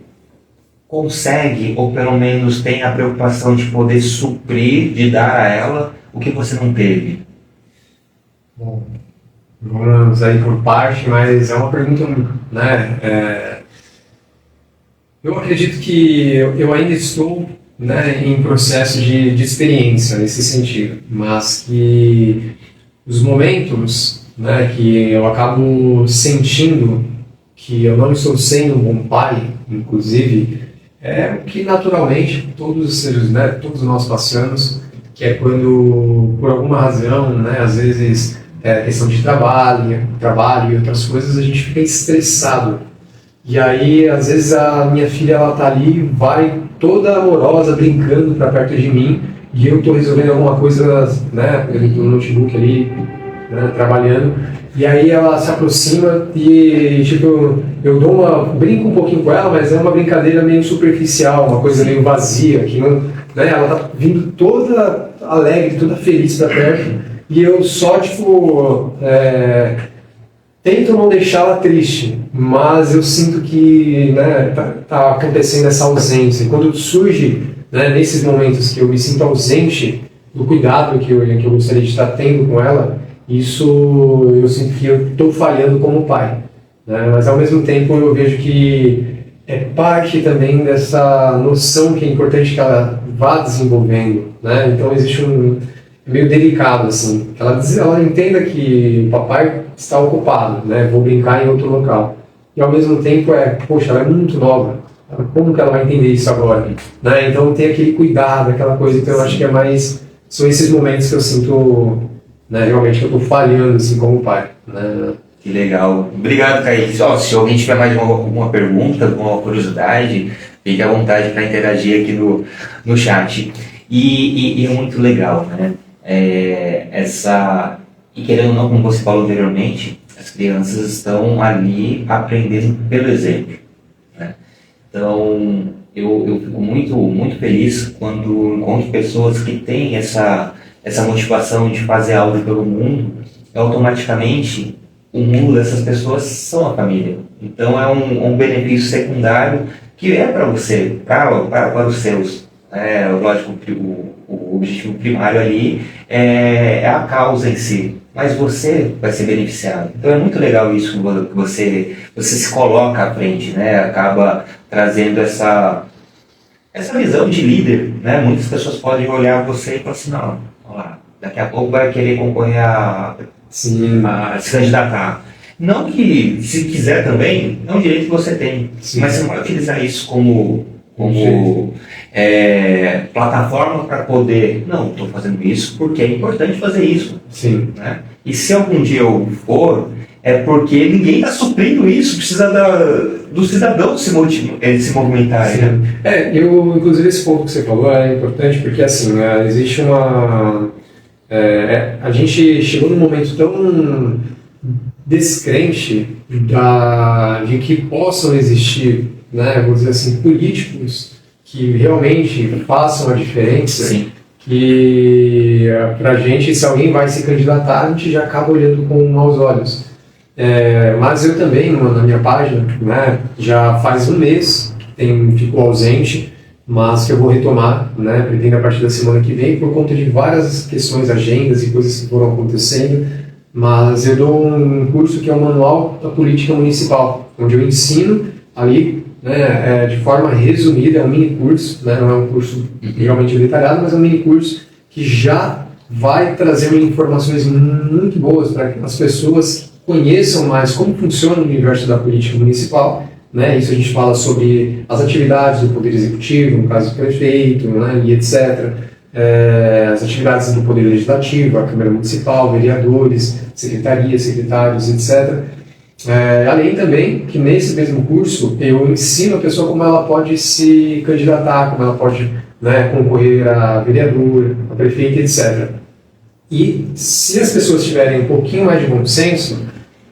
consegue, ou pelo menos tem a preocupação de poder suprir, de dar a ela o que você não teve? Bom, vamos aí por parte, mas é uma pergunta, né? Eu acredito que eu ainda estou, né, em processo de experiência nesse sentido, mas que os momentos, né, que eu acabo sentindo que eu não estou sendo um bom pai, inclusive, é o que naturalmente todos os seres, né, todos nós passamos, que é quando, por alguma razão, né, às vezes questão de trabalho e outras coisas, a gente fica estressado. E aí, às vezes, a minha filha, ela tá ali, vai toda amorosa, brincando para perto de mim, e eu tô resolvendo alguma coisa, né, no notebook ali, né, trabalhando, e aí ela se aproxima e, tipo, eu brinco um pouquinho com ela, mas é uma brincadeira meio superficial, uma coisa meio vazia, que não, né, ela tá vindo toda alegre, toda feliz para perto, e eu só, tipo, tento não deixá-la triste, mas eu sinto que, né, tá acontecendo essa ausência. E quando surge, né, nesses momentos que eu me sinto ausente do cuidado que eu gostaria de estar tendo com ela, isso eu sinto que eu estou falhando como pai. Né? Mas ao mesmo tempo eu vejo que é parte também dessa noção que é importante que ela vá desenvolvendo. Né? Então existe meio delicado, assim, que ela entenda que o papai está ocupado, né? Vou brincar em outro local. E ao mesmo tempo poxa, ela é muito nova, como que ela vai entender isso agora? Né? Então tem aquele cuidado, aquela coisa, então eu acho que são esses momentos que eu sinto, né, realmente que eu estou falhando, assim, como pai. Né? Que legal. Obrigado, Kaique. Se alguém tiver mais alguma pergunta, alguma curiosidade, fique à vontade para interagir aqui no chat. E é muito legal, né? E querendo ou não, como você falou anteriormente, as crianças estão ali aprendendo pelo exemplo, né? Então, eu fico muito, muito feliz quando encontro pessoas que têm essa motivação de fazer algo pelo mundo, automaticamente o mundo dessas pessoas são a família. Então, é um benefício secundário que é para você, para os seus. Lógico, o objetivo primário ali é a causa em si, mas você vai ser beneficiado. Então é muito legal isso que você se coloca à frente, né? Acaba trazendo essa visão de líder, né? Muitas pessoas podem olhar você e falar assim, não, olha lá, daqui a pouco vai querer concorrer a se candidatar. Não que, se quiser também, é um direito que você tem, sim, mas você não vai utilizar isso como plataforma para poder, não, estou fazendo isso porque é importante fazer isso. Sim. Né? E se algum dia eu for, é porque ninguém está suprindo isso, precisa do cidadão se movimentar. Né? Inclusive esse ponto que você falou é importante porque assim, existe a gente chegou num momento tão descrente de que possam existir, né, vou dizer assim, políticos que realmente façam a diferença. Sim. Que pra gente, se alguém vai se candidatar, a gente já acaba olhando com maus olhos. Mas eu também, na minha página, né, já faz um mês que ficou ausente, mas que eu vou retomar, né, pretendo a partir da semana que vem, por conta de várias questões, agendas e coisas que foram acontecendo. Mas eu dou um curso que é o Manual da Política Municipal, onde eu ensino ali, né, de forma resumida, é um mini curso, né, não é um curso realmente detalhado, mas é um mini curso que já vai trazer informações muito boas para que as pessoas conheçam mais como funciona o universo da política municipal, né? Isso a gente fala sobre as atividades do Poder Executivo, no caso do prefeito, né? E etc. As atividades do Poder Legislativo, a Câmara Municipal, vereadores, secretarias, secretários, etc. Além também que nesse mesmo curso eu ensino a pessoa como ela pode se candidatar, como ela pode, né, concorrer a vereador, a prefeito, etc. E se as pessoas tiverem um pouquinho mais de bom senso,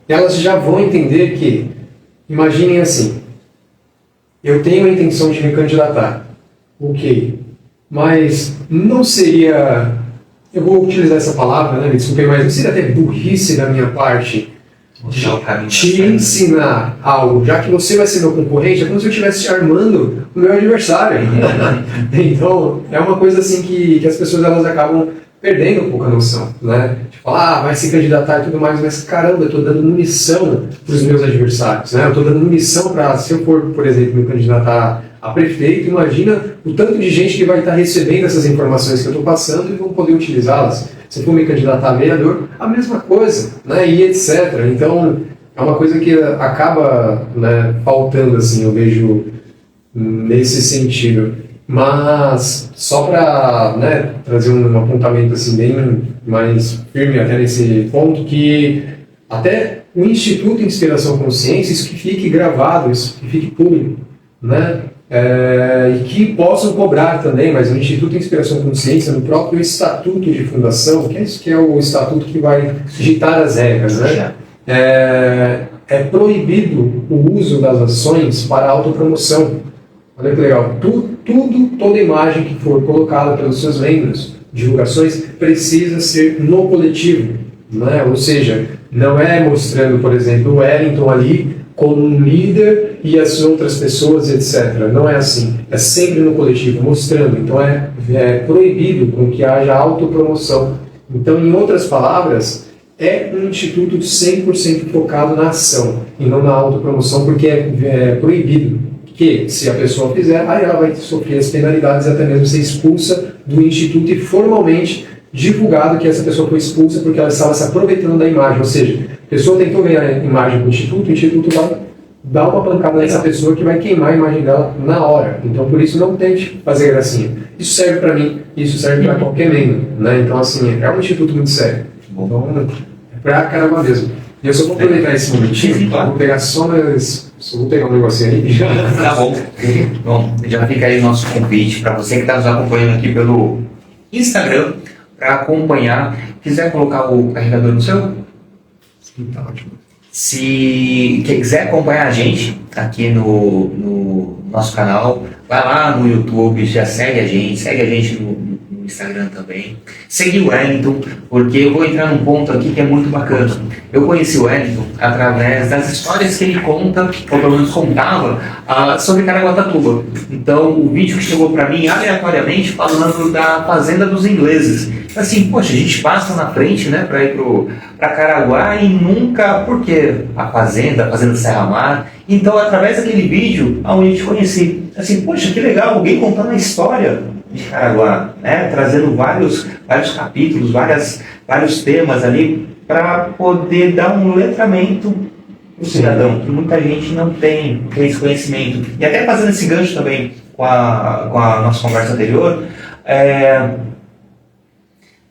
elas já vão entender que, imaginem assim, eu tenho a intenção de me candidatar, ok, mas não seria, eu vou utilizar essa palavra, né, me desculpem, mas não seria até burrice da minha parte te ensinar algo, já que você vai ser meu concorrente, é como se eu estivesse armando o meu adversário. Então, é uma coisa assim que as pessoas elas acabam perdendo um pouco a noção, né? De falar, vai se candidatar e tudo mais, mas caramba, eu estou dando munição para os meus adversários, né? Eu estou dando munição para, se eu for, por exemplo, me candidatar a prefeito, imagina o tanto de gente que vai estar recebendo essas informações que eu estou passando e vão poder utilizá-las. Se eu for me candidatar a vereador, a mesma coisa, né? E etc. Então, é uma coisa que acaba, né, faltando, assim, eu vejo nesse sentido. Mas, só para, né, trazer um apontamento assim, bem mais firme até nesse ponto, que até o Instituto Inspiração Consciência, isso que fique gravado, isso que fique público, né? E que possam cobrar também, mas o Instituto Inspiração Consciência, no próprio Estatuto de Fundação, que é isso que é o estatuto que vai ditar as regras, né? É proibido o uso das ações para autopromoção. Olha que legal. Toda imagem que for colocada pelos seus membros, divulgações, precisa ser no coletivo, né? Ou seja, não é mostrando, por exemplo, o Wellington ali como um líder e as outras pessoas, etc. Não é assim. É sempre no coletivo, mostrando. Então é proibido com que haja autopromoção. Então, em outras palavras, é um instituto 100% focado na ação e não na autopromoção, porque é proibido que, se a pessoa fizer, aí ela vai sofrer as penalidades, até mesmo ser expulsa do instituto e formalmente divulgado que essa pessoa foi expulsa porque ela estava se aproveitando da imagem. Ou seja, a pessoa tentou ganhar a imagem do instituto, o instituto vai dar uma pancada nessa pessoa que vai queimar a imagem dela na hora. Então, por isso, não tente fazer gracinha. Isso serve para mim, isso serve para qualquer membro, né? Então, assim, é um instituto muito sério. Então, é pra caramba mesmo. E eu só vou aproveitar esse momentinho, vou pegar só vou pegar um negocinho aí. Tá bom. Bom, já fica aí o nosso convite para você que está nos acompanhando aqui pelo Instagram, para acompanhar. Quiser colocar o carregador no seu? Sim, tá ótimo. Se quiser acompanhar a gente aqui no nosso canal, vai lá no YouTube, já segue a gente no Instagram também. Segue o Wellington, porque eu vou entrar num ponto aqui que é muito bacana. Eu conheci o Wellington através das histórias que ele conta, ou pelo menos contava, sobre Caraguatatuba. Então, o vídeo que chegou para mim aleatoriamente falando da Fazenda dos Ingleses. Assim, poxa, a gente passa na frente, né, para ir para Caraguá e nunca, porque a Fazenda Serra Mar. Então, através daquele vídeo, onde eu te conheci, assim, poxa, que legal, alguém contando a história de Caraguá, né, trazendo vários capítulos, vários temas ali para poder dar um letramento para o cidadão, que muita gente não tem esse conhecimento. E até fazendo esse gancho também com a nossa conversa anterior,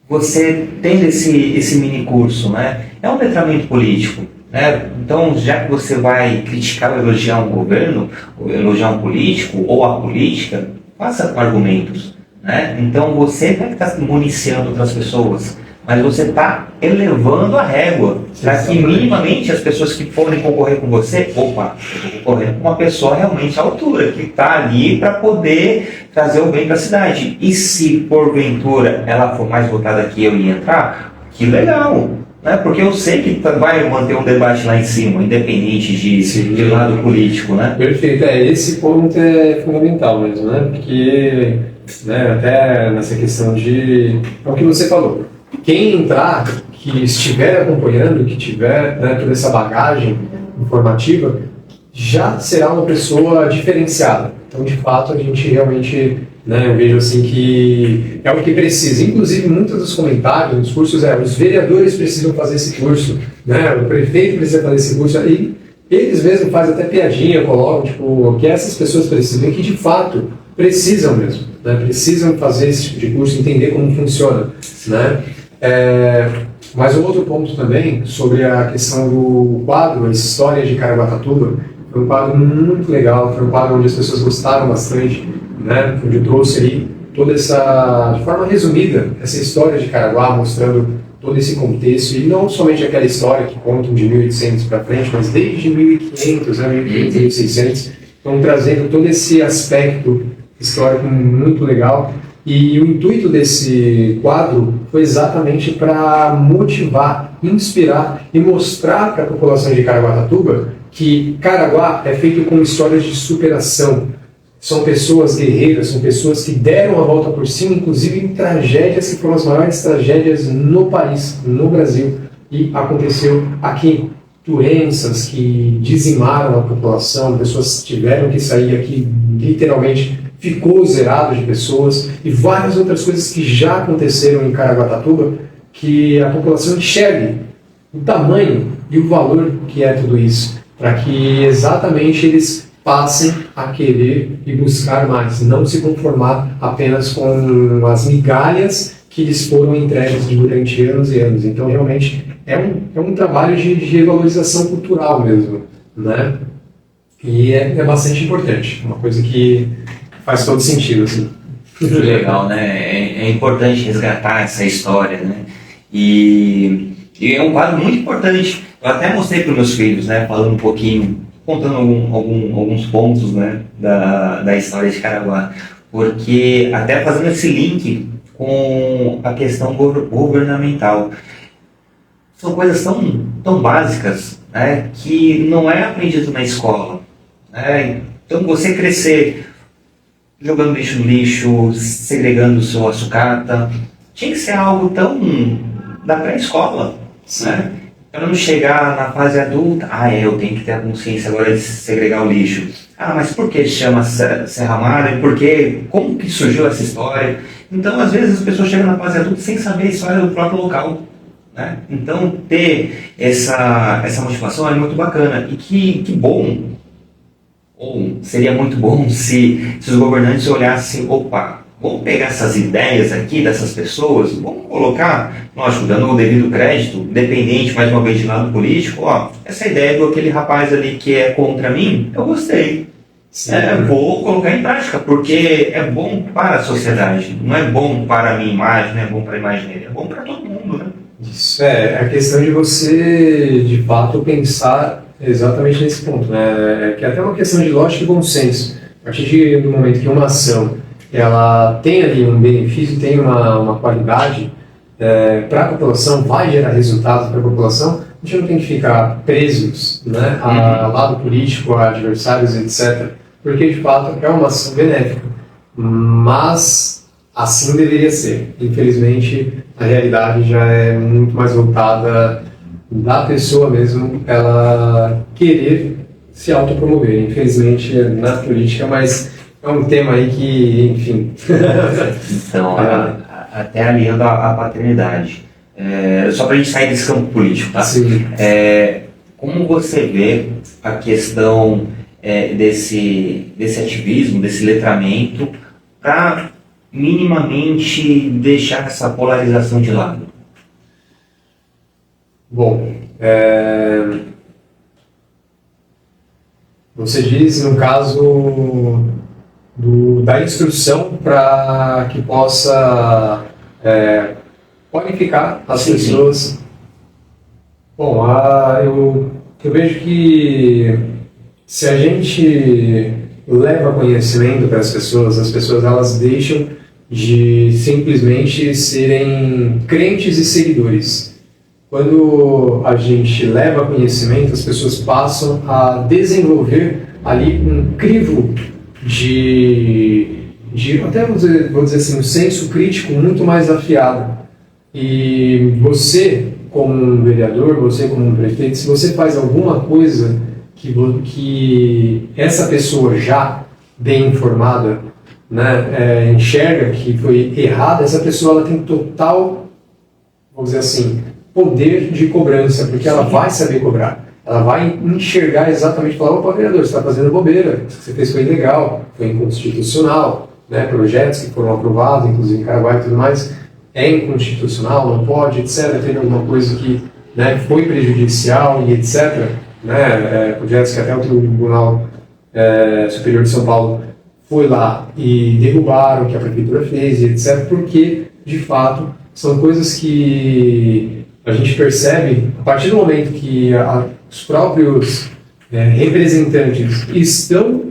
você tendo esse mini curso, né, é um letramento político, né? Então, já que você vai criticar ou elogiar um governo, ou elogiar um político ou a política, faça com argumentos, né? Então, você não é que está municiando outras pessoas, mas você está elevando a régua para que minimamente as pessoas que forem concorrer com você, opa, eu estou concorrendo com uma pessoa realmente à altura, que está ali para poder trazer o bem para a cidade. E se porventura ela for mais votada que eu e entrar, que legal, né? Porque eu sei que vai manter um debate lá em cima, independente de lado político, né? Perfeito, esse ponto é fundamental mesmo, né? Porque, né, até nessa questão de... é o que você falou. Quem entrar, que estiver acompanhando, que tiver, né, toda essa bagagem informativa, já será uma pessoa diferenciada. Então, de fato, a gente realmente, né, eu vejo assim que é o que precisa. Inclusive, muitos dos comentários nos cursos os vereadores precisam fazer esse curso, né, o prefeito precisa fazer esse curso. E eles mesmos fazem até piadinha, colocam tipo, que essas pessoas precisam, e que de fato precisam mesmo, né? Precisam fazer esse tipo de curso, entender como funciona, né? Mas um outro ponto também sobre a questão do quadro, a história de Caraguatatuba, foi um quadro muito legal, foi um quadro onde as pessoas gostaram bastante, né? Onde eu trouxe aí toda essa, de forma resumida, essa história de Caraguá, mostrando todo esse contexto, e não somente aquela história que contam de 1800 para frente, mas desde 1500, né, 1500, 1600, estão trazendo todo esse aspecto histórico muito legal. E o intuito desse quadro foi exatamente para motivar, inspirar e mostrar para a população de Caraguatatuba que Caraguá é feito com histórias de superação. São pessoas guerreiras, são pessoas que deram a volta por cima, inclusive em tragédias que foram as maiores tragédias no país, no Brasil. E aconteceu aqui doenças que dizimaram a população, pessoas tiveram que sair aqui, literalmente ficou zerado de pessoas, e várias outras coisas que já aconteceram em Caraguatatuba, que a população enxergue o tamanho e o valor que é tudo isso, para que exatamente eles passem a querer e buscar mais, não se conformar apenas com as migalhas que lhes foram entregues durante anos e anos. Então, realmente, é um trabalho de revalorização cultural mesmo, né? E é bastante importante, uma coisa que faz todo sentido, assim. Muito legal, né? É importante resgatar essa história, né? E é um quadro muito importante. Eu até mostrei para os meus filhos, né? Falando um pouquinho, contando alguns pontos, né? Da história de Caraguá. Porque até fazendo esse link com a questão governamental. São coisas tão básicas, né? Que não é aprendido na escola, né? Então você crescer jogando lixo no lixo, segregando sua sucata, tinha que ser algo tão da pré-escola, né? Para não chegar na fase adulta, eu tenho que ter a consciência agora de segregar o lixo. Mas por que chama Serra Madre? Como que surgiu essa história? Então, às vezes, as pessoas chegam na fase adulta sem saber a história do próprio local, né? Então, ter essa motivação é muito bacana. E que bom, ou seria muito bom se os governantes olhassem, vamos pegar essas ideias aqui dessas pessoas, vamos colocar, lógico, dando o devido crédito, independente, mais uma vez, de lado político, essa ideia do aquele rapaz ali que é contra mim, eu gostei. Vou colocar em prática, porque é bom para a sociedade, não é bom para a minha imagem, não é bom para a imagem dele, é bom para todo mundo, né? Isso é a questão de você, de fato, pensar exatamente nesse ponto, né? Que é até uma questão de lógica e bom senso. A partir do momento que uma ação ela tem ali um benefício, tem uma qualidade para a população, vai gerar resultados para a população, a gente não tem que ficar presos, né, a lado político, a adversários, etc. Porque, de fato, é uma ação benéfica. Mas assim deveria ser. Infelizmente, a realidade já é muito mais voltada da pessoa mesmo, ela querer se autopromover. Infelizmente, na política, mas é um tema aí que, enfim... Então, até aliando a paternidade. Só para a gente sair desse campo político, tá? Sim. Como você vê a questão desse ativismo, desse letramento, para minimamente deixar essa polarização de lado? Bom, você diz, no caso da instrução para que possa qualificar as pessoas. Sim. Bom, eu vejo que se a gente leva conhecimento para as pessoas elas deixam de simplesmente serem crentes e seguidores. Quando a gente leva conhecimento, as pessoas passam a desenvolver ali um crivo de até vou dizer assim, um senso crítico muito mais afiado. E você, como um vereador, você como um prefeito, se você faz alguma coisa que essa pessoa já bem informada, né, enxerga que foi errado, essa pessoa ela tem total, vamos dizer assim, poder de cobrança, porque ela vai saber cobrar. ela vai enxergar exatamente, falar, opa, vereador, você está fazendo bobeira, isso que você fez foi ilegal, foi inconstitucional, né? Projetos que foram aprovados, inclusive em Caraguá e tudo mais, é inconstitucional, não pode, etc. Teve alguma coisa que, né, foi prejudicial e etc. Né? Projetos que até o Tribunal Superior de São Paulo foi lá e derrubaram o que a Prefeitura fez e etc. Porque, de fato, são coisas que a gente percebe a partir do momento que os próprios representantes estão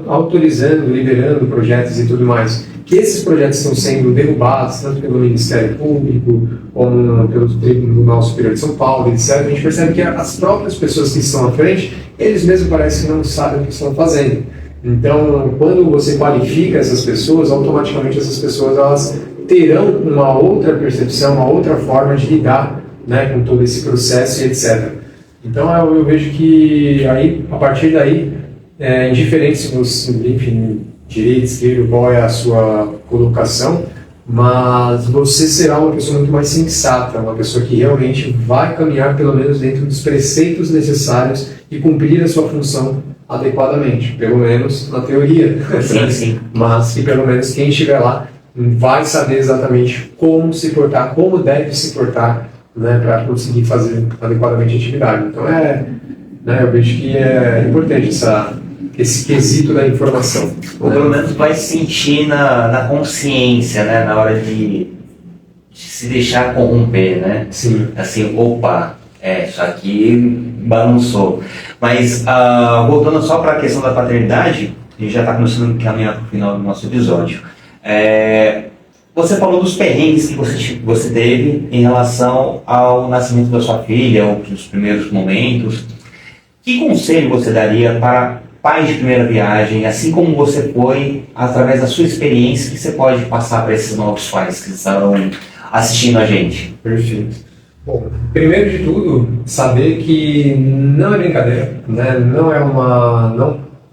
autorizando, liberando projetos e tudo mais, que esses projetos estão sendo derrubados tanto pelo Ministério Público como pelo Tribunal Superior de São Paulo, etc. A gente percebe que as próprias pessoas que estão à frente, eles mesmos parecem que não sabem o que estão fazendo. Então, quando você qualifica essas pessoas, automaticamente essas pessoas elas terão uma outra percepção, uma outra forma de lidar, né, com todo esse processo e etc. Então, eu vejo que aí, a partir daí, indiferente se você, enfim, direita, esquerda, qual é a sua colocação, mas você será uma pessoa muito mais sensata, uma pessoa que realmente vai caminhar pelo menos dentro dos preceitos necessários e cumprir a sua função adequadamente, pelo menos na teoria. Sim, sim. Mas que pelo menos quem estiver lá vai saber exatamente como se portar, como deve se portar, né, para conseguir fazer adequadamente a atividade. Então eu vejo que é importante esse quesito da informação. Ou pelo menos vai sentir na consciência, né, na hora de se deixar corromper, né? Sim. Assim, opa, isso aqui balançou. Mas, voltando só para a questão da paternidade, a gente já está começando a caminhar para o final do nosso episódio. Você falou dos perrengues que você teve em relação ao nascimento da sua filha, ou dos primeiros momentos. Que conselho você daria para pais de primeira viagem, assim como você foi, através da sua experiência, que você pode passar para esses novos pais que estão assistindo a gente? Perfeito. Bom, primeiro de tudo, saber que não é brincadeira, né? Não é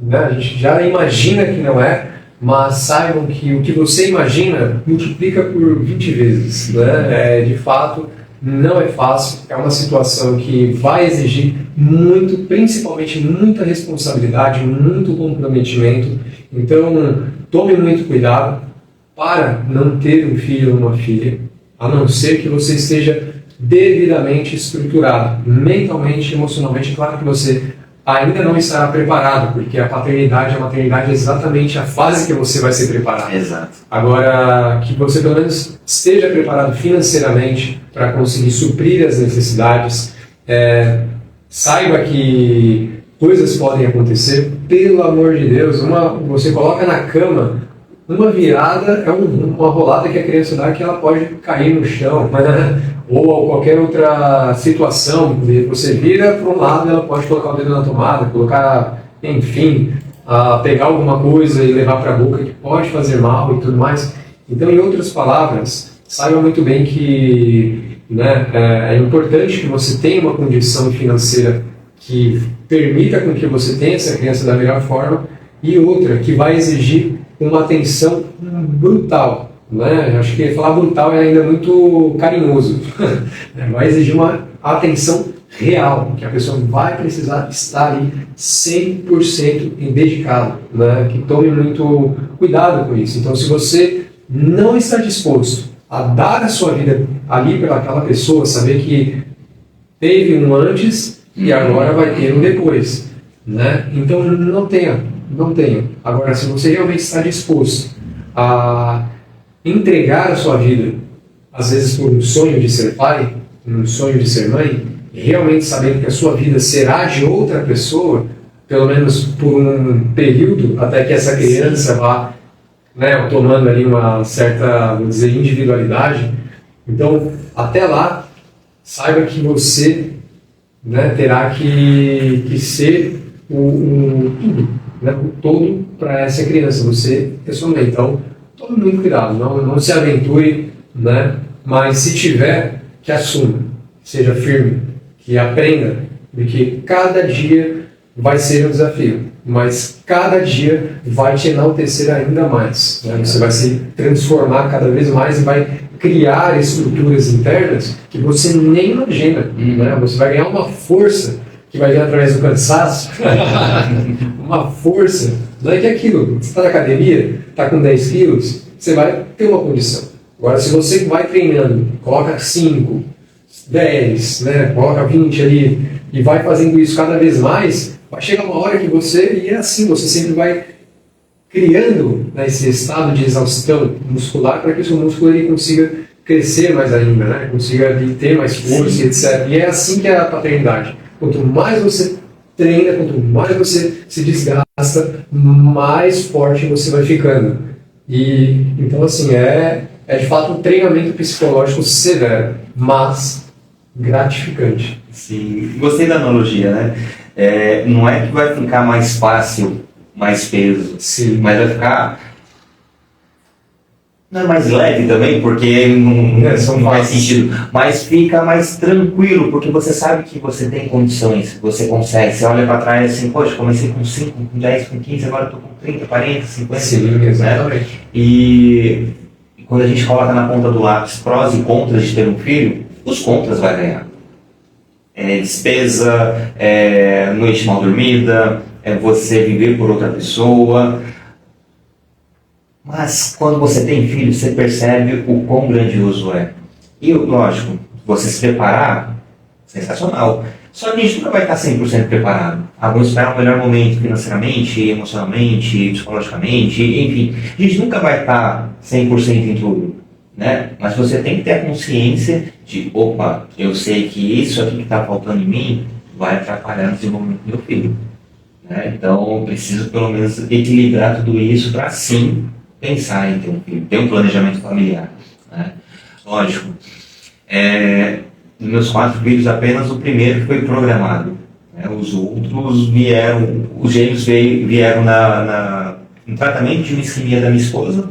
né? A gente já imagina que não é, mas saibam que o que você imagina multiplica por 20 vezes, né? De fato, não é fácil, é uma situação que vai exigir muito, principalmente muita responsabilidade, muito comprometimento. Então, tome muito cuidado para não ter um filho ou uma filha, a não ser que você esteja devidamente estruturado, mentalmente, emocionalmente. Claro que você ainda não estará preparado, porque a paternidade, a maternidade é exatamente a fase que você vai ser preparado. Exato. Agora, que você pelo menos esteja preparado financeiramente para conseguir suprir as necessidades, saiba que coisas podem acontecer, pelo amor de Deus. Você coloca na cama, uma virada é uma rolada que a criança dá que ela pode cair no chão, ou qualquer outra situação, você vira para um lado, ela pode colocar o dedo na tomada, enfim, pegar alguma coisa e levar para a boca que pode fazer mal e tudo mais. Então, em outras palavras, saiba muito bem que, né, é importante que você tenha uma condição financeira que permita com que você tenha essa criança da melhor forma, e outra que vai exigir uma atenção brutal. Né? Acho que falar brutal é ainda muito carinhoso. Vai exigir uma atenção real, que a pessoa vai precisar estar ali 100% dedicado, né? Que tome muito cuidado com isso. Então, se você não está disposto a dar a sua vida ali para aquela pessoa, saber que teve um antes e agora vai ter um depois, né? Então, não tenha. Agora, se você realmente está disposto a entregar a sua vida, às vezes por um sonho de ser pai, um sonho de ser mãe, realmente sabendo que a sua vida será de outra pessoa, pelo menos por um período, até que essa criança vá, né, tomando ali uma certa, vou dizer, individualidade. Então, até lá, saiba que você, né, terá que ser o tudo, né, o todo para essa criança, você pessoalmente. Então, tome muito cuidado, não se aventure, né? Mas se tiver, que assuma, seja firme, que aprenda, porque cada dia vai ser um desafio. mas cada dia vai te enaltecer ainda mais. Né? Você vai se transformar cada vez mais e vai criar estruturas internas que você nem imagina. Né? Você vai ganhar uma força que vai vir através do cansaço, uma força. Não é que aquilo, você está na academia, está com 10 quilos, você vai ter uma condição. Agora, se você vai treinando, coloca 5, 10, né? Coloca 20 ali, e vai fazendo isso cada vez mais, vai chegar uma hora que você, e é assim, você sempre vai criando, né, esse estado de exaustão muscular para que o seu músculo ele consiga crescer mais ainda, né? Consiga ter mais força, etc. E é assim que é a paternidade. Quanto mais você treina, quanto mais você se desgasta, mais forte você vai ficando. E então assim, é de fato um treinamento psicológico severo, mas gratificante. Sim, gostei da analogia, né? Não é que vai ficar mais fácil, mais peso, Sim. mas vai ficar... Não é mais leve também, porque não faz sentido, mas fica mais tranquilo, porque você sabe que você tem condições, você consegue, você olha para trás assim, poxa, comecei com 5, com 10, com 15, agora estou com 30, 40, 50. Sim, exatamente. Né? E quando a gente coloca na ponta do lápis prós e contras de ter um filho, os contras vai ganhar. Despesa, noite mal dormida, você viver por outra pessoa. Mas quando você tem filho, você percebe o quão grandioso é. E lógico, você se preparar, sensacional. Só que a gente nunca vai estar 100% preparado. Vamos esperar um melhor momento financeiramente, emocionalmente, psicologicamente, enfim. A gente nunca vai estar 100% em tudo, né? Mas você tem que ter a consciência de, opa, eu sei que isso aqui que está faltando em mim vai atrapalhar no desenvolvimento do meu filho. Né? Então, eu preciso pelo menos equilibrar tudo isso para sim pensar em ter um filho, ter um planejamento familiar. Né? Lógico, dos meus 4 filhos, apenas o primeiro que foi programado. Né? Os outros vieram, os gêmeos vieram no tratamento de uma isquemia da minha esposa,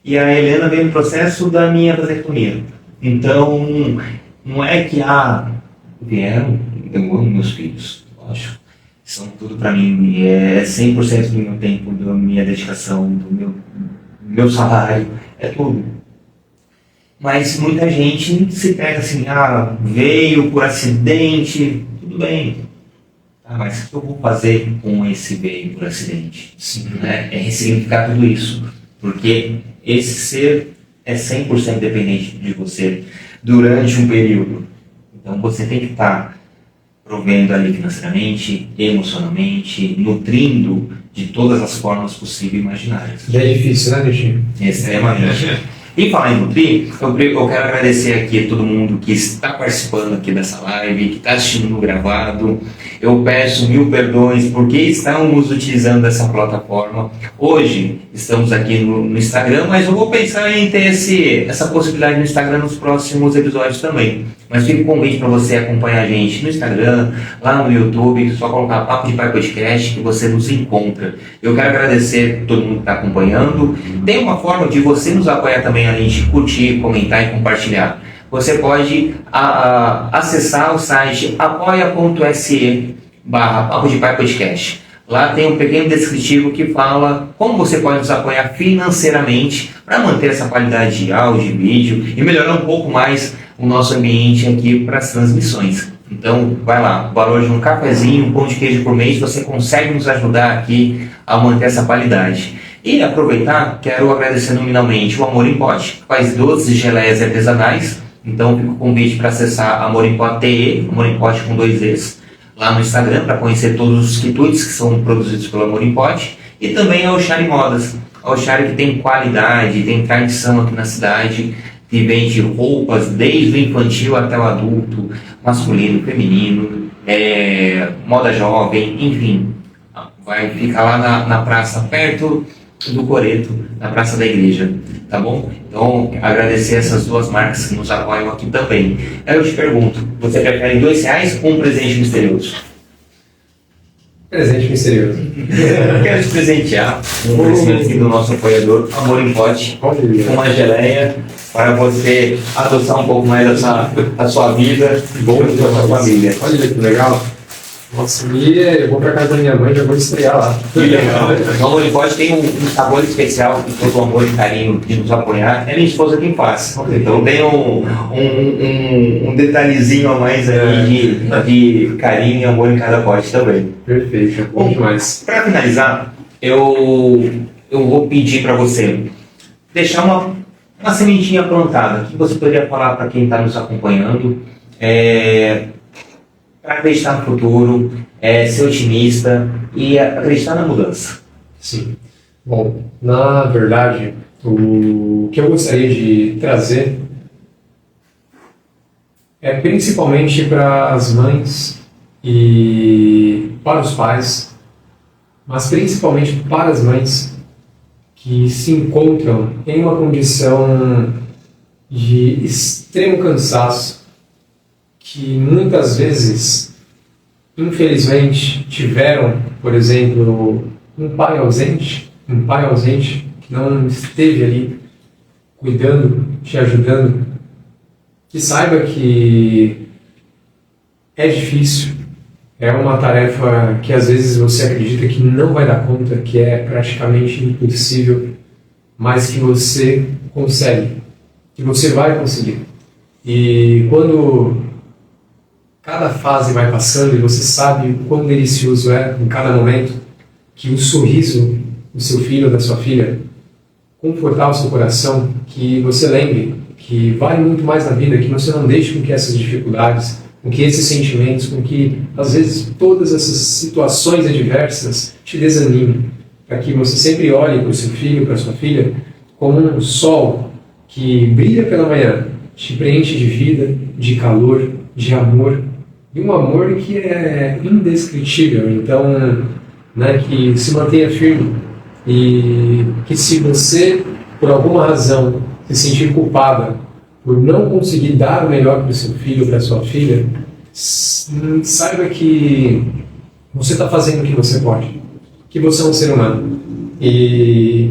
e a Helena veio no processo da minha vasectomia. Então, não é que vieram, eu amo meus filhos, lógico. São tudo para mim, é 100% do meu tempo, da minha dedicação, do meu salário, é tudo. Mas muita gente se pega assim, veio por acidente, tudo bem. Mas o que eu vou fazer com esse veio por acidente? Sim. Né? É ressignificar tudo isso, porque esse ser é 100% dependente de você durante um período. Então você tem que estar provendo ali financeiramente, emocionalmente, nutrindo de todas as formas possíveis e imaginárias. Bem difícil, né, Vichinho? Extremamente. E falar em nutrir, eu quero agradecer aqui a todo mundo que está participando aqui dessa live, que está assistindo no gravado. Eu peço 1000 perdões porque estamos utilizando essa plataforma. Hoje estamos aqui no Instagram, mas eu vou pensar em ter essa possibilidade no Instagram nos próximos episódios também. Mas fica o convite para você acompanhar a gente no Instagram, lá no YouTube, só colocar Papo de Pai Podcast que você nos encontra. Eu quero agradecer a todo mundo que está acompanhando. Tem uma forma de você nos apoiar também, além de curtir, comentar e compartilhar. Você pode acessar o site apoia.se/Papo de Pai Podcast. Lá tem um pequeno descritivo que fala como você pode nos apoiar financeiramente para manter essa qualidade de áudio e vídeo e melhorar um pouco mais o nosso ambiente aqui para as transmissões. Então, vai lá, o valor de um cafezinho, um pão de queijo por mês, você consegue nos ajudar aqui a manter essa qualidade. E aproveitar, quero agradecer nominalmente o Amor em Pote, que faz doces e geleias artesanais. Então, fica o convite para acessar Amor em Pote, Amor em Pote com 2 Es, lá no Instagram, para conhecer todos os quitutes que são produzidos pelo Amor em Pote. E também a Oxari Modas, a Oxari que tem qualidade, tem tradição aqui na cidade, que vende roupas desde o infantil até o adulto, masculino, feminino, moda jovem, enfim. Vai ficar lá na praça, perto do Coreto, na praça da igreja, tá bom? Então, agradecer essas 2 marcas que nos apoiam aqui também. Aí eu te pergunto, você prefere R$2 ou um presente misterioso? Presente misterioso. Quero te presentear um oferecimento aqui do nosso apoiador, Amor em Pote, com uma geleia para você adoçar um pouco mais a sua vida e da sua família. Olha que legal. Nossa, e eu vou pra casa da minha mãe e já vou estrear lá. Que legal. O Amor e Pode tem um sabor especial que todo o amor e carinho de nos apoiar. É minha esposa quem faz. Então tem um detalhezinho a mais aí de carinho e amor em cada pote também. Perfeito, bom demais. Para finalizar, eu vou pedir para você deixar uma sementinha plantada que você poderia falar para quem está nos acompanhando. Para acreditar no futuro, ser otimista e acreditar na mudança. Sim. Bom, na verdade, o que eu gostaria de trazer é principalmente para as mães e para os pais, mas principalmente para as mães que se encontram em uma condição de extremo cansaço, que muitas vezes, infelizmente, tiveram, por exemplo, um pai ausente que não esteve ali cuidando, te ajudando, que saiba que é difícil, é uma tarefa que às vezes você acredita que não vai dar conta, que é praticamente impossível, mas que você consegue, que você vai conseguir. E quando cada fase vai passando e você sabe o quão delicioso é em cada momento que o sorriso do seu filho ou da sua filha confortar o seu coração, que você lembre que vale muito mais na vida, que você não deixe com que essas dificuldades, com que esses sentimentos, com que às vezes todas essas situações adversas te desanimem, para que você sempre olhe para o seu filho, para a sua filha, como um sol que brilha pela manhã, te preenche de vida, de calor, de amor, e um amor que é indescritível. Então, que se mantenha firme e que, se você, por alguma razão, se sentir culpada por não conseguir dar o melhor para o seu filho ou para a sua filha, saiba que você está fazendo o que você pode, que você é um ser humano e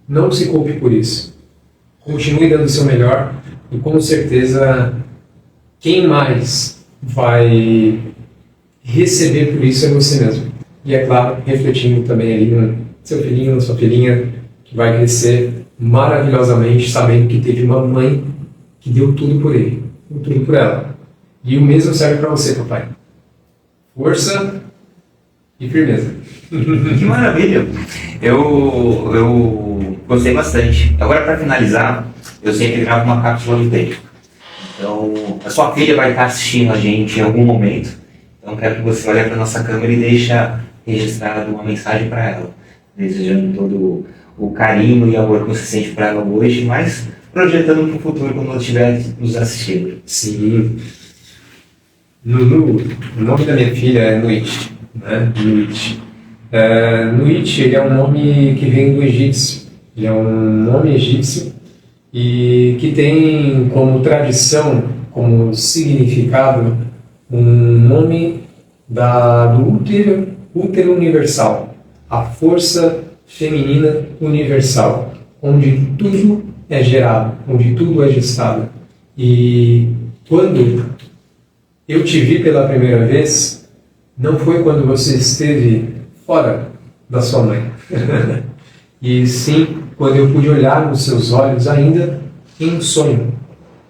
não se culpe por isso. Continue dando o seu melhor e, com certeza, quem mais vai receber por isso é você mesmo. E, é claro, refletindo também ali no seu filhinho, na sua filhinha, que vai crescer maravilhosamente, sabendo que teve uma mãe que deu tudo por ele, deu tudo por ela. E o mesmo serve para você, papai. Força e firmeza. Que maravilha! Eu gostei bastante. Agora, para finalizar, eu sempre gravo uma cápsula do tempo. Então, a sua filha vai estar assistindo a gente em algum momento. Então, quero que você olhe para a nossa câmera e deixe registrado uma mensagem para ela, desejando todo o carinho e amor que você sente para ela hoje, mas projetando para o futuro quando ela estiver nos assistindo. Sim. Lulu, o nome da minha filha é Nuit, né? Nuit. Nuit, ele é um nome que vem do egípcio. Ele é um nome egípcio e que tem como tradição, como significado, um nome do útero universal, a força feminina universal, onde tudo é gerado, onde tudo é gestado. E quando eu te vi pela primeira vez, não foi quando você esteve fora da sua mãe, e sim quando eu pude olhar nos seus olhos ainda em um sonho.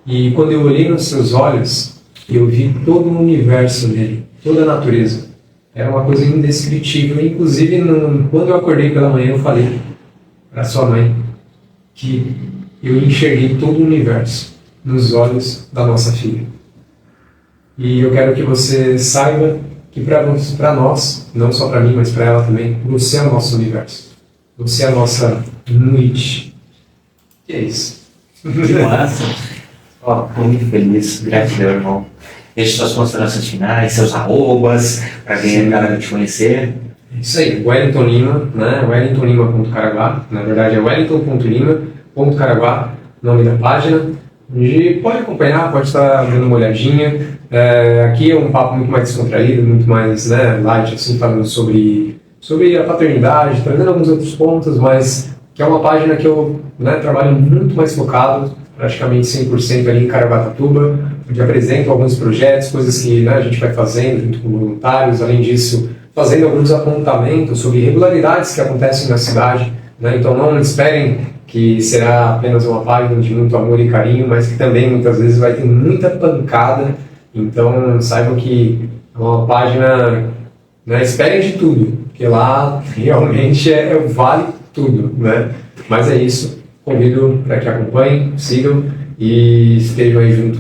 E quando eu olhei nos seus olhos, eu vi todo o universo dele, toda a natureza. Era uma coisa indescritível. Inclusive, quando eu acordei pela manhã, eu falei para sua mãe que eu enxerguei todo o universo nos olhos da nossa filha. E eu quero que você saiba que para nós, não só para mim, mas para ela também, você é o nosso universo. Você é a nossa noite. E é isso. Que massa! Estou muito feliz. Gratidão, irmão. Deixe suas considerações finais, seus arrobas, para quem ainda te conhecer. Isso aí, Wellington Lima, né? wellingtonlima.caraguá. Na verdade é wellington.lima.caraguá, nome da página. E pode acompanhar, pode estar dando uma olhadinha. Aqui é um papo muito mais descontraído, muito mais light, assim, falando sobre a paternidade, trazendo alguns outros pontos, mas que é uma página que eu trabalho muito mais focado, praticamente 100% ali em Caraguatatuba, onde apresento alguns projetos, coisas que, né, a gente vai fazendo junto com voluntários, além disso, fazendo alguns apontamentos sobre irregularidades que acontecem na cidade, né? Então não esperem que será apenas uma página de muito amor e carinho, mas que também muitas vezes vai ter muita pancada. Então saibam que é uma página, né, esperem de tudo, porque lá realmente vale tudo, né? Mas é isso, convido para que acompanhem, sigam e estejam aí junto.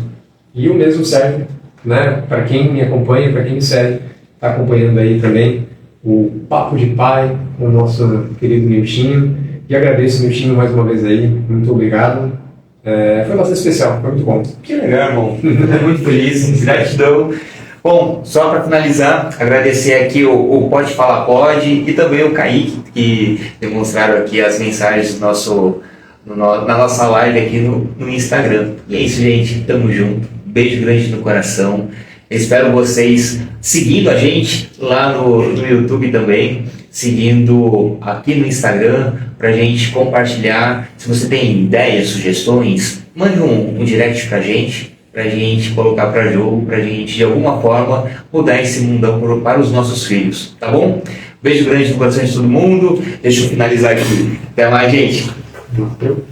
E o mesmo serve, né, para quem me acompanha, para quem me segue, está acompanhando aí também o Papo de Pai com o nosso querido Niltinho. E agradeço, Niltinho, mais uma vez aí, muito obrigado. Foi bastante especial, foi muito bom. Que legal, irmão. Muito feliz, gratidão. Bom, só para finalizar, agradecer aqui o Pode Falar Pode e também o Kaique, que demonstraram aqui as mensagens na nossa live aqui no Instagram. E é isso, gente. Tamo junto. Beijo grande no coração. Espero vocês seguindo a gente lá no YouTube também, seguindo aqui no Instagram, pra gente compartilhar. Se você tem ideias, sugestões, mande um direct pra gente colocar pra jogo, pra gente de alguma forma mudar esse mundão para os nossos filhos, tá bom? Beijo grande no coração de todo mundo. Deixa eu finalizar aqui. Até mais, gente. Valeu.